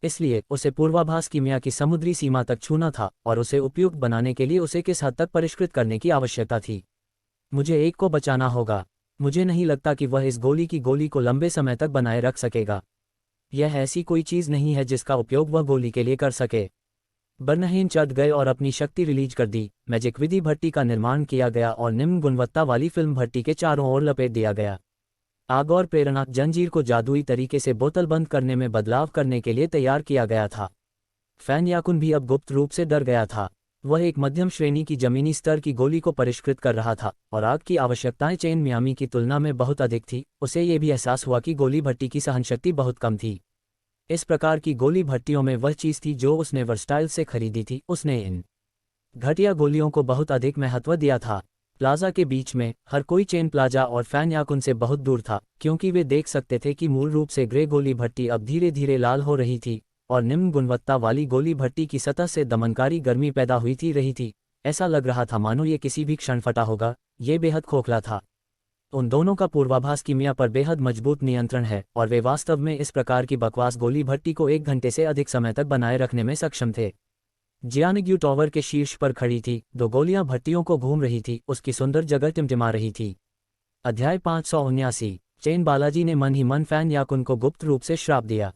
इसलिए उसे पूर्वाभास कीमिया की समुद्री सीमा तक छूना था, और उसे उपयुक्त बनाने के लिए उसे किस हद तक परिष्कृत करने की आवश्यकता थी। मुझे एक को बचाना होगा। मुझे नहीं लगता कि वह इस गोली को लंबे समय तक बनाए रख सकेगा। यह ऐसी कोई चीज़ नहीं है जिसका उपयोग वह गोली के लिए कर सके। बर्नहेम चढ़ गए और अपनी शक्ति रिलीज कर दी। मैजिक विधि भट्टी का निर्माण किया गया और निम्न गुणवत्ता वाली फिल्म भट्टी के चारों ओर लपेट दिया गया। आग और प्रेरणा जंजीर को जादुई तरीके से बोतलबंद करने में बदलाव करने के लिए तैयार किया गया था। फैन याकुन भी अब गुप्त रूप से डर गया था। वह एक मध्यम श्रेणी की जमीनी स्तर की गोली को परिष्कृत कर रहा था और आग की आवश्यकताएं चेन मियामी की तुलना में बहुत अधिक थी। उसे ये भी एहसास हुआ कि गोली भट्टी की सहनशक्ति बहुत कम थी। इस प्रकार की गोली भट्टियों में वह चीज़ थी जो उसने वर्सटाइल से खरीदी थी। उसने इन घटिया गोलियों को बहुत अधिक महत्व दिया था। प्लाजा के बीच में हर कोई चेन प्लाजा और फैन याकुन से बहुत दूर था, क्योंकि वे देख सकते थे कि मूल रूप से ग्रे गोली भट्टी अब धीरे धीरे लाल हो रही थी और निम्न गुणवत्ता वाली गोली भट्टी की सतह से दमनकारी गर्मी पैदा हुई रही थी। ऐसा लग रहा था मानो ये किसी भी क्षण फटा होगा। ये बेहद खोखला था। उन दोनों का पूर्वाभास कीमिया पर बेहद मजबूत नियंत्रण है और वे वास्तव में इस प्रकार की बकवास गोली भट्टी को 1 घंटे से अधिक समय तक बनाए रखने में सक्षम थे। जियानग्यू टॉवर के शीर्ष पर खड़ी थी, 2 गोलियां भट्टियों को घूम रही थी, उसकी सुंदर जगह टिमटिमा रही थी। अध्याय 579। चेन बालाजी ने मन ही मन फैन याकुन को गुप्त रूप से श्राप दिया।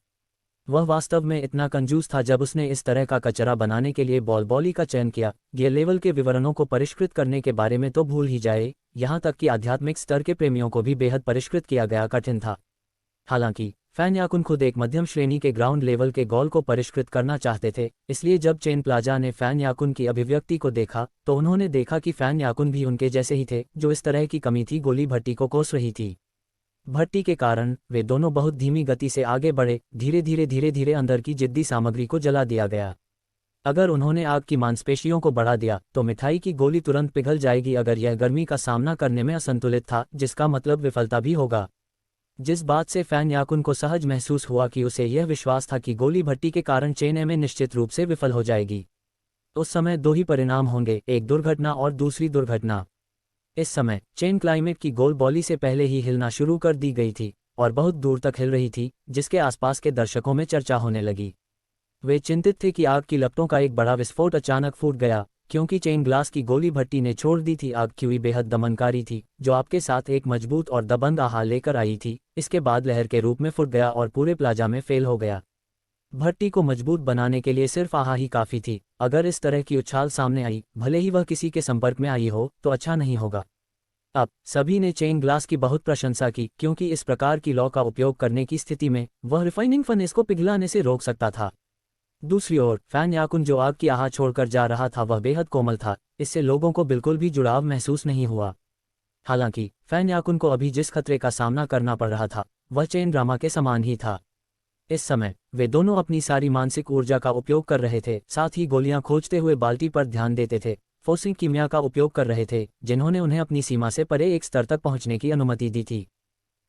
वह वास्तव में इतना कंजूस था जब उसने इस तरह का कचरा बनाने के लिए बॉली का चयन किया। गियर लेवल के विवरणों को परिष्कृत करने के बारे में तो भूल ही जाए, यहाँ तक कि आध्यात्मिक स्तर के प्रेमियों को भी बेहद परिष्कृत किया गया कठिन था। हालांकि फैन याकुन खुद एक मध्यम श्रेणी के ग्राउंड लेवल के गोल को परिष्कृत करना चाहते थे, इसलिए जब चेन प्लाजा ने फैन याकुन की अभिव्यक्ति को देखा तो उन्होंने देखा कि फैन याकुन भी उनके जैसे ही थे, जो इस तरह की कमी थी गोली भट्टी को कोस रही थी। भट्टी के कारण वे दोनों बहुत धीमी गति से आगे बढ़े। धीरे धीरे अंदर की जिद्दी सामग्री को जला दिया गया। अगर उन्होंने आग की मांसपेशियों को बढ़ा दिया तो मिठाई की गोली तुरंत पिघल जाएगी। अगर यह गर्मी का सामना करने में असंतुलित था, जिसका मतलब विफलता भी होगा। जिस बात से फैन याकुन को सहज महसूस हुआ कि उसे यह विश्वास था कि गोली भट्टी के कारण चेन में निश्चित रूप से विफल हो जाएगी। उस समय 2 ही परिणाम होंगे, एक दुर्घटना और दूसरी दुर्घटना। इस समय चेन क्लाइमेट की गोल बॉली से पहले ही हिलना शुरू कर दी गई थी और बहुत दूर तक हिल रही थी, जिसके आसपास के दर्शकों में चर्चा होने लगी। वे चिंतित थे कि आग की लपटों का एक बड़ा विस्फोट अचानक फूट गया, क्योंकि चेन ग्लास की गोली भट्टी ने छोड़ दी थी। आग की हुई बेहद दमनकारी थी, जो आपके साथ एक मजबूत और दबंग आहा लेकर आई थी। इसके बाद लहर के रूप में फुट गया और पूरे प्लाजा में फेल हो गया। भट्टी को मजबूत बनाने के लिए सिर्फ आहा ही काफ़ी थी। अगर इस तरह की उछाल सामने आई, भले ही वह किसी के संपर्क में आई हो, तो अच्छा नहीं होगा। अब सभी ने चेन ग्लास की बहुत प्रशंसा की, क्योंकि इस प्रकार की लॉ का उपयोग करने की स्थिति में वह रिफाइनिंग फर्नेस को पिघलाने से रोक सकता था। दूसरी ओर फैन याकुन जो आग की आह छोड़कर जा रहा था वह बेहद कोमल था, इससे लोगों को बिल्कुल भी जुड़ाव महसूस नहीं हुआ। हालांकि फैन याकुन को अभी जिस खतरे का सामना करना पड़ रहा था वह चेन ड्रामा के समान ही था। इस समय वे दोनों अपनी सारी मानसिक ऊर्जा का उपयोग कर रहे थे, साथ ही गोलियां खोजते हुए बाल्टी पर ध्यान देते थे, फोर्सिंग कीमिया का उपयोग कर रहे थे, जिन्होंने उन्हें अपनी सीमा से परे एक स्तर तक पहुंचने की अनुमति दी थी।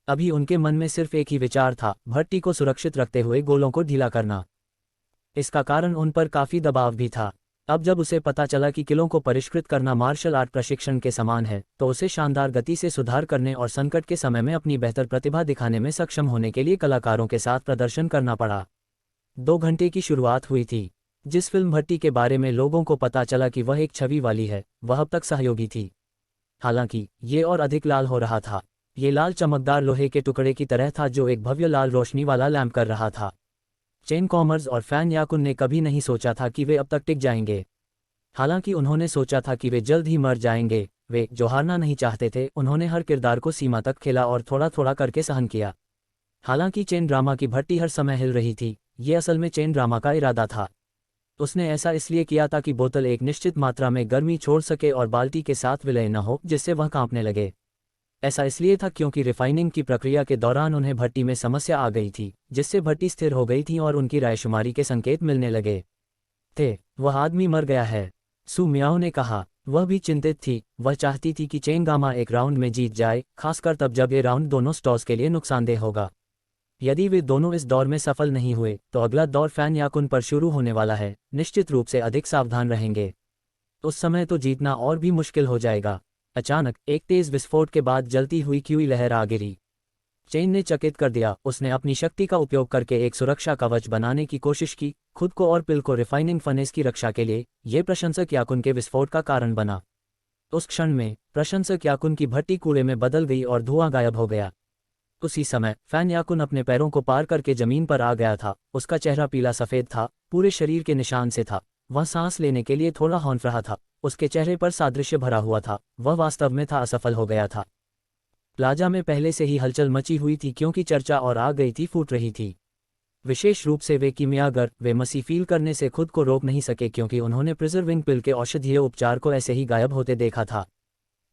अभी उनके मन में सिर्फ एक ही विचार था, भट्टी को सुरक्षित रखते हुए गोलों को ढीला करना। इसका कारण उन पर काफ़ी दबाव भी था। अब जब उसे पता चला कि किलों को परिष्कृत करना मार्शल आर्ट प्रशिक्षण के समान है, तो उसे शानदार गति से सुधार करने और संकट के समय में अपनी बेहतर प्रतिभा दिखाने में सक्षम होने के लिए कलाकारों के साथ प्रदर्शन करना पड़ा। 2 घंटे की शुरुआत हुई थी। जिस फिल्म भट्टी के बारे में लोगों को पता चला कि वह एक छवि वाली है, वह अब तक सहयोगी थी। हालांकि ये और अधिक लाल हो रहा था। ये लाल चमकदार लोहे के टुकड़े की तरह था जो एक भव्य लाल रोशनी वाला लैंप कर रहा था। चेन कॉमर्स और फैन याकुन ने कभी नहीं सोचा था कि वे अब तक टिक जाएंगे। हालांकि उन्होंने सोचा था कि वे जल्द ही मर जाएंगे। वे जो हारना नहीं चाहते थे, उन्होंने हर किरदार को सीमा तक खेला और थोड़ा थोड़ा करके सहन किया। हालांकि चेन ड्रामा की भट्टी हर समय हिल रही थी, ये असल में चेन ड्रामा का इरादा था। उसने ऐसा इसलिए किया ताकि बोतल एक निश्चित मात्रा में गर्मी छोड़ सके और बाल्टी के साथ विलय न हो, जिससे वह कांपने लगे। ऐसा इसलिए था क्योंकि रिफाइनिंग की प्रक्रिया के दौरान उन्हें भट्टी में समस्या आ गई थी, जिससे भट्टी स्थिर हो गई थी और उनकी रायशुमारी के संकेत मिलने लगे थे। वह आदमी मर गया है, सू मियाओ ने कहा। वह भी चिंतित थी। वह चाहती थी कि चेन गामा एक राउंड में जीत जाए, खासकर तब जब ये राउंड दोनों स्टॉस के लिए नुकसानदेह होगा। यदि वे दोनों इस दौर में सफल नहीं हुए तो अगला दौर फैन याकुन पर शुरू होने वाला है। निश्चित रूप से अधिक सावधान रहेंगे। उस समय तो जीतना और भी मुश्किल हो जाएगा। अचानक एक तेज विस्फोट के बाद जलती हुई क्यूई लहर आ गिरी। चेन ने चकित कर दिया। उसने अपनी शक्ति का उपयोग करके एक सुरक्षा कवच बनाने की कोशिश की, खुद को और पिल को रिफाइनिंग फर्नेस की रक्षा के लिए। यह प्रशंसक याकुन के विस्फोट का कारण बना। उस क्षण में प्रशंसक याकुन की भट्टी कूड़े में बदल गई और धुआं गायब हो गया। उसी समय फैन याकुन अपने पैरों को पार करके जमीन पर आ गया था। उसका चेहरा पीला सफेद था, पूरे शरीर के निशान से था। वह सांस लेने के लिए थोड़ा हौंफ रहा था, उसके चेहरे पर सादृश्य भरा हुआ था, वह वास्तव में था असफल हो गया था। प्लाजा में पहले से ही हलचल मची हुई थी क्योंकि चर्चा और आ गई थी फूट रही थी। विशेष रूप से वे कीमियागर, वे मसी फील करने से खुद को रोक नहीं सके क्योंकि उन्होंने प्रिजर्विंग पिल के औषधीय उपचार को ऐसे ही गायब होते देखा था।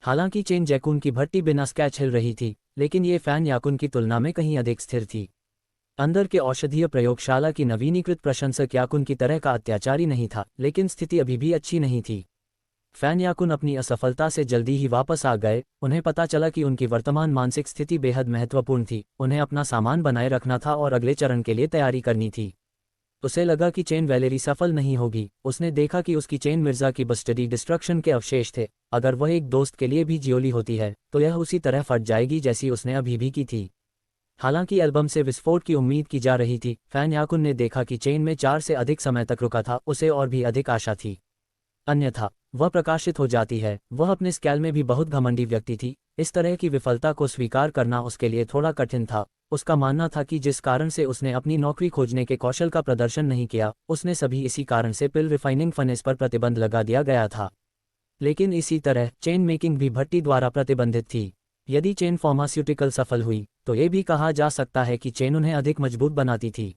हालांकि चेन जैकुन की भट्टी बिना स्कैच हिल रही थी, लेकिन ये फैन याकुन की तुलना में कहीं अधिक स्थिर थी। अंदर के औषधीय प्रयोगशाला की नवीनीकृत प्रशंसक याकुन की तरह का अत्याचारी नहीं था, लेकिन स्थिति अभी भी अच्छी नहीं थी। फैन याकुन अपनी असफलता से जल्दी ही वापस आ गए। उन्हें पता चला कि उनकी वर्तमान मानसिक स्थिति बेहद महत्वपूर्ण थी। उन्हें अपना सामान बनाए रखना था और अगले चरण के लिए तैयारी करनी थी। उसे लगा कि चेन वैलेरी सफल नहीं होगी। उसने देखा कि उसकी चेन मिर्जा की बस्टडी डिस्ट्रक्शन के अवशेष थे। अगर वह एक दोस्त के लिए भी जियोली होती है तो यह उसी तरह फट जाएगी जैसी उसने अभी भी की थी। हालांकि एल्बम से विस्फोट की उम्मीद की जा रही थी, फैन याकुन ने देखा कि चेन में 4 से अधिक समय तक रुका था। उसे और भी अधिक आशा थी। अन्यथा वह प्रकाशित हो जाती है। वह अपने स्केल में भी बहुत घमंडी व्यक्ति थी। इस तरह की विफलता को स्वीकार करना उसके लिए थोड़ा कठिन था। उसका मानना था कि जिस कारण से उसने अपनी नौकरी खोजने के कौशल का प्रदर्शन नहीं किया, उसने सभी इसी कारण से पिल रिफाइनिंग फनेस पर प्रतिबंध लगा दिया गया था। लेकिन इसी तरह चेन मेकिंग भी भट्टी द्वारा प्रतिबंधित थी। यदि चेन फार्मास्यूटिकल सफल हुई तो ये भी कहा जा सकता है कि चेन उन्हें अधिक मजबूत बनाती थी।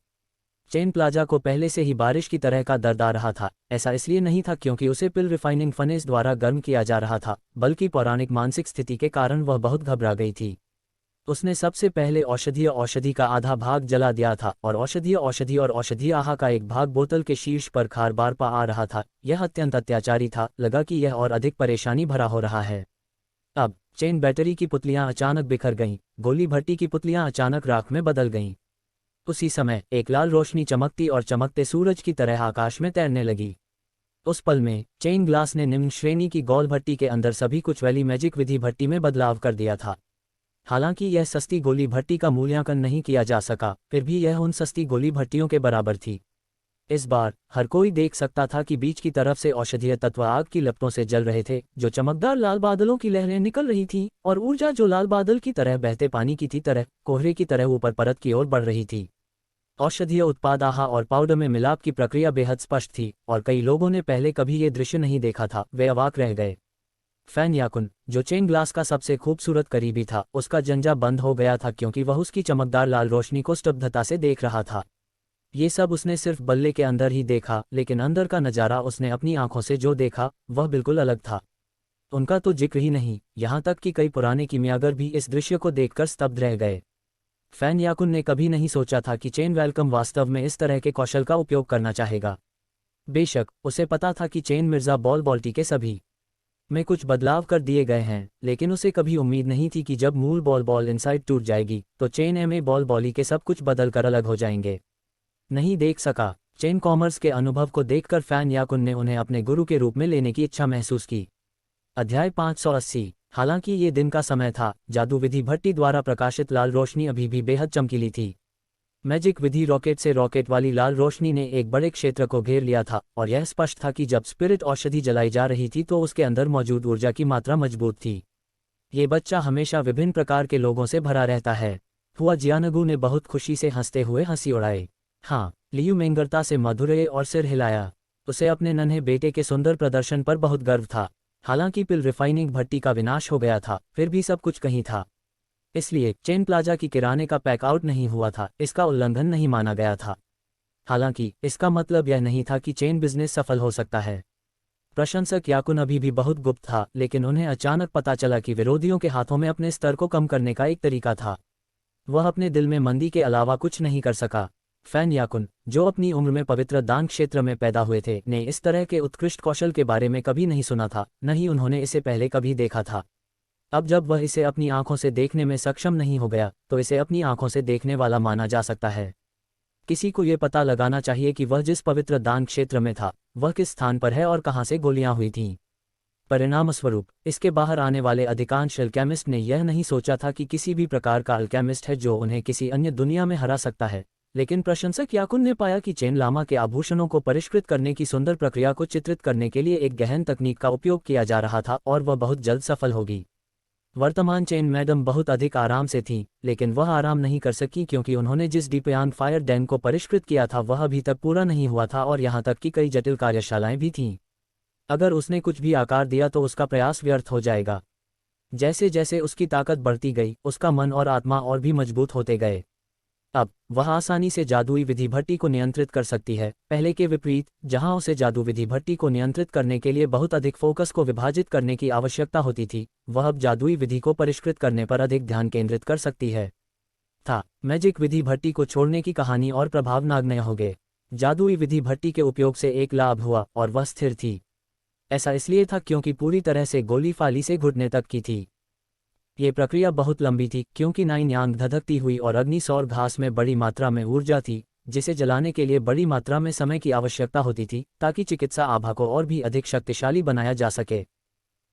चेन प्लाजा को पहले से ही बारिश की तरह का दर्द आ रहा था। ऐसा इसलिए नहीं था क्योंकि उसे पिल रिफाइनिंग फनेस द्वारा गर्म किया जा रहा था, बल्कि पौराणिक मानसिक स्थिति के कारण वह बहुत घबरा गई थी। उसने सबसे पहले औषधि का आधा भाग जला दिया था और औषधीय आहा का एक भाग बोतल के शीर्ष पर खार बार पा आ रहा था। यह अत्यंत अत्याचारी था। लगा कि यह और अधिक परेशानी भरा हो रहा है। अब चेन बैटरी की पुतलियां अचानक बिखर गईं। गोली भट्टी की पुतलियां अचानक राख में बदल गईं। उसी समय एक लाल रोशनी चमकती और चमकते सूरज की तरह आकाश में तैरने लगी। उस पल में चेन ग्लास ने निम्न श्रेणी की गॉल भट्टी के अंदर सभी कुछ वैली मैजिक विधि भट्टी में बदलाव कर दिया था। हालांकि यह सस्ती गोली भट्टी का मूल्यांकन नहीं किया जा सका, फिर भी यह उन सस्ती गोली भट्टियों के बराबर थी। इस बार हर कोई देख सकता था कि बीच की तरफ से औषधीय तत्व आग की लपटों से जल रहे थे, जो चमकदार लाल बादलों की लहरें निकल रही थीं, और ऊर्जा जो लाल बादल की तरह बहते पानी की तरह कोहरे की तरह ऊपर परत की ओर बढ़ रही थी। औषधीय उत्पाद आहा और पाउडर में मिलाप की प्रक्रिया बेहद स्पष्ट थी और कई लोगों ने पहले कभी ये दृश्य नहीं देखा था। वे अवाक रह गए। फैन याकुन, जो चेन ग्लास का सबसे खूबसूरत करीबी था, उसका जंजा बंद हो गया था क्योंकि वह उसकी चमकदार लाल रोशनी को स्तब्धता से देख रहा था। ये सब उसने सिर्फ बल्ले के अंदर ही देखा, लेकिन अंदर का नज़ारा उसने अपनी आंखों से जो देखा वह बिल्कुल अलग था। उनका तो जिक्र ही नहीं, यहाँ तक कि कई पुराने कीमियागर भी इस दृश्य को देखकर स्तब्ध रह गए। फैन याकुन ने कभी नहीं सोचा था कि चेन वेलकम वास्तव में इस तरह के कौशल का उपयोग करना चाहेगा। बेशक उसे पता था कि चेन मिर्जा बॉल्टी के सभी में कुछ बदलाव कर दिए गए हैं, लेकिन उसे कभी उम्मीद नहीं थी कि जब मूल बॉल इनसाइड टूट जाएगी तो चेन एम ए बॉली के सब कुछ बदल कर अलग हो जाएंगे। नहीं देख सका। चेन कॉमर्स के अनुभव को देखकर फैन याकुन ने उन्हें अपने गुरु के रूप में लेने की इच्छा महसूस की। अध्याय 580। हालांकि ये दिन का समय था। जादू विधि भट्टी द्वारा प्रकाशित लाल रोशनी अभी भी बेहद चमकीली थी। मैजिक विधि रॉकेट से रॉकेट वाली लाल रोशनी ने एक बड़े क्षेत्र को घेर लिया था और यह स्पष्ट था कि जब स्पिरिट औषधि जलाई जा रही थी तो उसके अंदर मौजूद ऊर्जा की मात्रा मजबूत थी। ये बच्चा हमेशा विभिन्न प्रकार के लोगों से भरा रहता है। हुआ जियानगू ने बहुत खुशी से हंसते हुए हंसी उड़ाई। हाँ, लियू मेंगरता से मधुरे और सिर हिलाया। उसे अपने नन्हे बेटे के सुंदर प्रदर्शन पर बहुत गर्व था। हालांकि पिल रिफाइनिंग भट्टी का विनाश हो गया था, फिर भी सब कुछ कहीं था। इसलिए चेन प्लाजा की किराने का पैकआउट नहीं हुआ था, इसका उल्लंघन नहीं माना गया था। हालांकि इसका मतलब यह नहीं था कि चेन बिजनेस सफल हो सकता है। प्रशंसक याकुन अभी भी बहुत गुप्त था, लेकिन उन्हें अचानक पता चला कि विरोधियों के हाथों में अपने स्तर को कम करने का एक तरीका था। वह अपने दिल में मंदी के अलावा कुछ नहीं कर सका। फैन याकुन, जो अपनी उम्र में पवित्र दान क्षेत्र में पैदा हुए थे, ने इस तरह के उत्कृष्ट कौशल के बारे में कभी नहीं सुना था, न ही उन्होंने इसे पहले कभी देखा था। अब जब वह इसे अपनी आंखों से देखने में सक्षम नहीं हो गया तो इसे अपनी आंखों से देखने वाला माना जा सकता है। किसी को ये पता लगाना चाहिए कि वह जिस पवित्र दान क्षेत्र में था वह किस स्थान पर है और कहाँ से गोलियां हुई थीं। परिणामस्वरूप इसके बाहर आने वाले अधिकांश अल्केमिस्ट ने यह नहीं सोचा था कि किसी भी प्रकार का अल्केमिस्ट है जो उन्हें किसी अन्य दुनिया में हरा सकता है। लेकिन प्रशंसक याकुन ने पाया कि चेन लामा के आभूषणों को परिष्कृत करने की सुंदर प्रक्रिया को चित्रित करने के लिए एक गहन तकनीक का उपयोग किया जा रहा था और वह बहुत जल्द सफल होगी। वर्तमान चेन मैडम बहुत अधिक आराम से थीं, लेकिन वह आराम नहीं कर सकी क्योंकि उन्होंने जिस डीपियांग फायर डैन को परिष्कृत किया था वह अभी तक पूरा नहीं हुआ था और यहाँ तक कि कई जटिल कार्यशालाएं भी थीं। अगर उसने कुछ भी आकार दिया तो उसका प्रयास व्यर्थ हो जाएगा। जैसे जैसे उसकी ताकत बढ़ती गई, उसका मन और आत्मा और भी मजबूत होते गए। अब वह आसानी से जादुई विधि भट्टी को नियंत्रित कर सकती है, पहले के विपरीत जहां उसे जादू विधि भट्टी को नियंत्रित करने के लिए बहुत अधिक फोकस को विभाजित करने की आवश्यकता होती थी, वह अब जादुई विधि को परिष्कृत करने पर अधिक ध्यान केंद्रित कर सकती है। मैजिक विधि भट्टी को छोड़ने की कहानी और प्रभाव नगण्य हो गए। जादुई विधि भट्टी के उपयोग से एक लाभ हुआ और वह स्थिर थी। ऐसा इसलिए था क्योंकि पूरी तरह से गोली फाली से घुटने तक की थी। ये प्रक्रिया बहुत लंबी थी क्योंकि नाइन यांग धधकती हुई और अग्नि सौर घास में बड़ी मात्रा में ऊर्जा थी, जिसे जलाने के लिए बड़ी मात्रा में समय की आवश्यकता होती थी ताकि चिकित्सा आभा को और भी अधिक शक्तिशाली बनाया जा सके।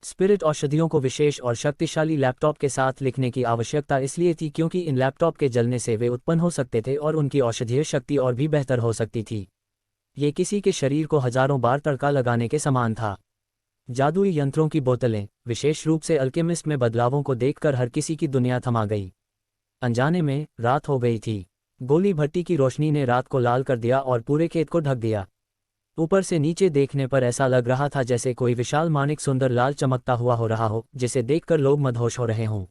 स्पिरिट औषधियों को विशेष और शक्तिशाली लैपटॉप के साथ लिखने की आवश्यकता इसलिए थी क्योंकि इन लैपटॉप के जलने से वे उत्पन्न हो सकते थे और उनकी औषधीय शक्ति और भी बेहतर हो सकती थी। ये किसी के शरीर को हजारों बार तड़का लगाने के समान था। जादुई यंत्रों की बोतलें, विशेष रूप से अल्केमिस्ट में बदलावों को देखकर हर किसी की दुनिया थमा गई। अनजाने में रात हो गई थी। गोली भट्टी की रोशनी ने रात को लाल कर दिया और पूरे खेत को ढक दिया। ऊपर से नीचे देखने पर ऐसा लग रहा था जैसे कोई विशाल मानिक सुंदर लाल चमकता हुआ हो रहा हो, जिसे देखकर लोग मदहोश हो रहे हों।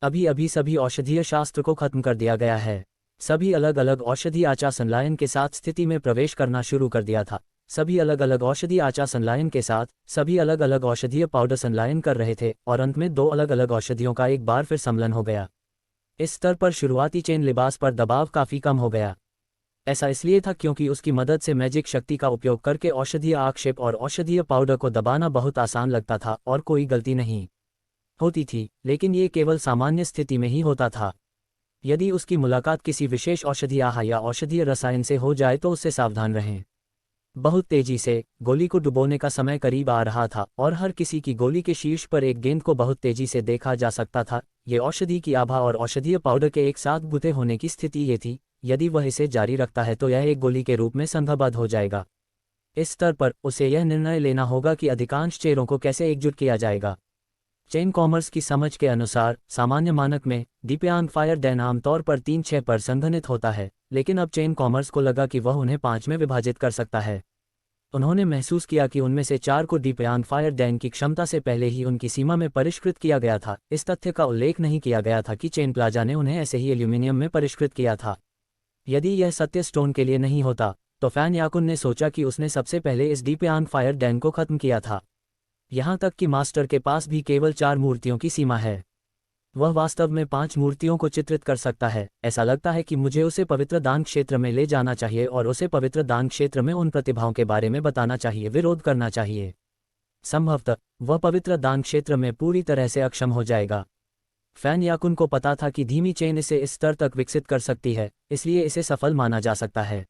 अभी अभी सभी औषधीय शास्त्र को खत्म कर दिया गया है। सभी अलग अलग औषधि आचा संलायन के साथ स्थिति में प्रवेश करना शुरू कर दिया था। सभी अलग अलग औषधि आचा संलायन के साथ सभी अलग अलग औषधीय पाउडर संलायन कर रहे थे और अंत में दो अलग अलग औषधियों का एक बार फिर सम्मिलन हो गया। इस स्तर पर शुरुआती चेन लिबास पर दबाव काफी कम हो गया। ऐसा इसलिए था क्योंकि उसकी मदद से मैजिक शक्ति का उपयोग करके औषधीय आक्षेप और औषधीय पाउडर को दबाना बहुत आसान लगता था और कोई गलती नहीं होती थी, लेकिन ये केवल सामान्य स्थिति में ही होता था। यदि उसकी मुलाकात किसी विशेष औषधि आहा या औषधीय रसायन से हो जाए तो उससे सावधान रहें। बहुत तेजी से गोली को डुबोने का समय करीब आ रहा था और हर किसी की गोली के शीर्ष पर एक गेंद को बहुत तेजी से देखा जा सकता था। ये औषधि की आभा और औषधीय पाउडर के एक साथ गुथे होने की स्थिति ये थी। यदि वह इसे जारी रखता है तो यह एक गोली के रूप में संघबद्ध हो जाएगा। इस स्तर पर उसे यह निर्णय लेना होगा कि अधिकांश चेहरों को कैसे एकजुट किया जाएगा। चेन कॉमर्स की समझ के अनुसार सामान्य मानक में डीपियांग फायर डैन आमतौर पर 3-6 पर संघनित होता है, लेकिन अब चेन कॉमर्स को लगा कि वह उन्हें 5 में विभाजित कर सकता है। उन्होंने महसूस किया कि उनमें से 4 को डीपियांग फायर डैन की क्षमता से पहले ही उनकी सीमा में परिष्कृत किया गया था। इस तथ्य का उल्लेख नहीं किया गया था कि चेन प्लाजा ने उन्हें ऐसे ही एल्यूमिनियम में परिष्कृत किया था। यदि यह सत्य स्टोन के लिए नहीं होता तो फैन याकुन ने सोचा कि उसने सबसे पहले इस डीपियांग फायर डैन को खत्म किया था। यहाँ तक कि मास्टर के पास भी केवल 4 मूर्तियों की सीमा है। वह वास्तव में 5 मूर्तियों को चित्रित कर सकता है। ऐसा लगता है कि मुझे उसे पवित्र दान क्षेत्र में ले जाना चाहिए और उसे पवित्र दान क्षेत्र में उन प्रतिभाओं के बारे में बताना चाहिए, विरोध करना चाहिए। संभवतः वह पवित्र दान क्षेत्र में पूरी तरह से अक्षम हो जाएगा। फैन याकुन को पता था कि धीमी चेन इसे इस स्तर तक विकसित कर सकती है, इसलिए इसे सफल माना जा सकता है।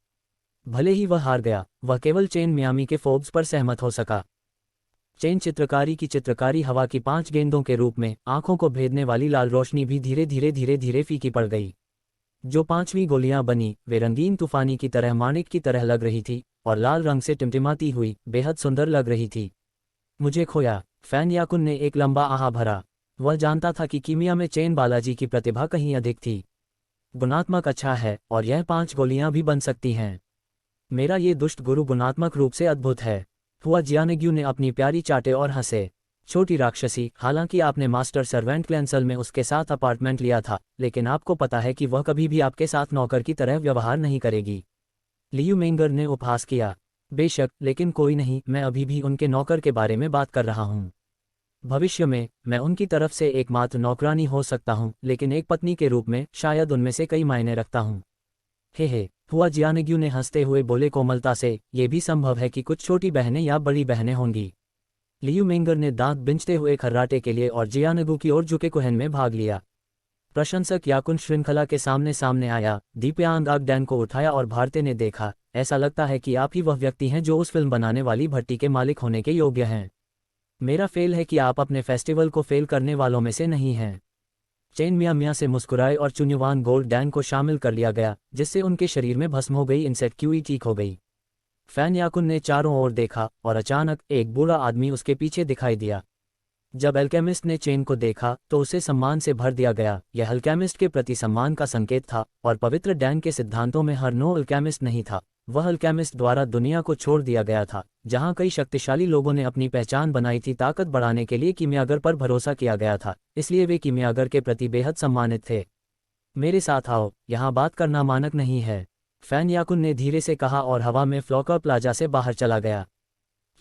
भले ही वह हार गया, वह केवल चेन मियामी के फोर्ब्स पर सहमत हो सका। चेन चित्रकारी की चित्रकारी हवा की 5 गेंदों के रूप में आंखों को भेदने वाली लाल रोशनी भी धीरे धीरे फीकी पड़ गई। जो 5वीं गोलियां बनी वे रंगीन तूफानी की तरह माणिक की तरह लग रही थी और लाल रंग से टिमटिमाती हुई बेहद सुंदर लग रही थी। मुझे खोया, फैन याकुन ने एक लंबा आहा भरा। वह जानता था कि कीमिया में चेन बालाजी की प्रतिभा कहीं अधिक थी। गुणात्मक अच्छा है और यह 5 गोलियां भी बन सकती हैं। मेरा ये दुष्ट गुरु गुणात्मक रूप से अद्भुत है। हुआ जियानेग्यू ने अपनी प्यारी चाटे और हंसे। छोटी राक्षसी, हालांकि आपने मास्टर सर्वेंट क्लैंसल में उसके साथ अपार्टमेंट लिया था, लेकिन आपको पता है कि वह कभी भी आपके साथ नौकर की तरह व्यवहार नहीं करेगी। लियू मेंगर ने उपहास किया। बेशक, लेकिन कोई नहीं, मैं अभी भी उनके नौकर के बारे में बात कर रहा हूँ। भविष्य में मैं उनकी तरफ से एकमात्र नौकरानी हो सकता हूँ, लेकिन एक पत्नी के रूप में शायद उनमें से कई मायने रखता हूँ। हे हुआ जियानेग्यू ने हंसते हुए बोले कोमलता से, ये भी संभव है कि कुछ छोटी बहनें या बड़ी बहनें होंगी। लियू मेंगर ने दांत बिंचते हुए खर्राटे के लिए और जियानेग्यू की ओर झुके कुहन में भाग लिया। प्रशंसक याकुन श्रृंखला के सामने सामने आया, दीप्यांग आगडैन को उठाया और भारते ने देखा, ऐसा लगता है कि आप ही वह व्यक्ति हैं जो उस फिल्म बनाने वाली भट्टी के मालिक होने के योग्य हैं। मेरा फेल है कि आप अपने फेस्टिवल को फेल करने वालों में से नहीं हैं। चेन मिया से मुस्कुराए और चुन्युवान गोल्ड डैन को शामिल कर लिया गया, जिससे उनके शरीर में भस्म हो गई इंसेक्यूई ठीक हो गई। फैन याकुन ने चारों ओर देखा और अचानक एक बूढ़ा आदमी उसके पीछे दिखाई दिया। जब अल्केमिस्ट ने चेन को देखा तो उसे सम्मान से भर दिया गया। यह अल्केमिस्ट के प्रति सम्मान का संकेत था, और पवित्र डैन के सिद्धांतों में हर नो अल्केमिस्ट नहीं था। वह अल्केमिस्ट द्वारा दुनिया को छोड़ दिया गया था, जहां कई शक्तिशाली लोगों ने अपनी पहचान बनाई थी। ताकत बढ़ाने के लिए कीमियागर पर भरोसा किया गया था, इसलिए वे कीमियागर के प्रति बेहद सम्मानित थे। मेरे साथ आओ, यहाँ बात करना मानक नहीं है, फैन याकुन ने धीरे से कहा और हवा में फ्लॉकर प्लाजा से बाहर चला गया।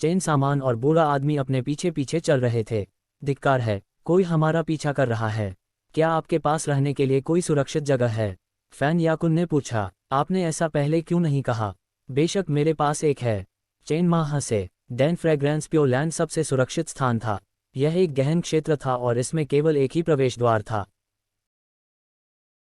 चेन सामान और बूढ़ा आदमी अपने पीछे पीछे चल रहे थे। धिक्कार है, कोई हमारा पीछा कर रहा है। क्या आपके पास रहने के लिए कोई सुरक्षित जगह है? फैन याकुन ने पूछा। आपने ऐसा पहले क्यों नहीं कहा? बेशक मेरे पास एक है। चेन मा हंसे। डैन फ्रेग्रेंस प्योर लैंड सबसे सुरक्षित स्थान था। यह एक गहन क्षेत्र था और इसमें केवल एक ही प्रवेश द्वार था।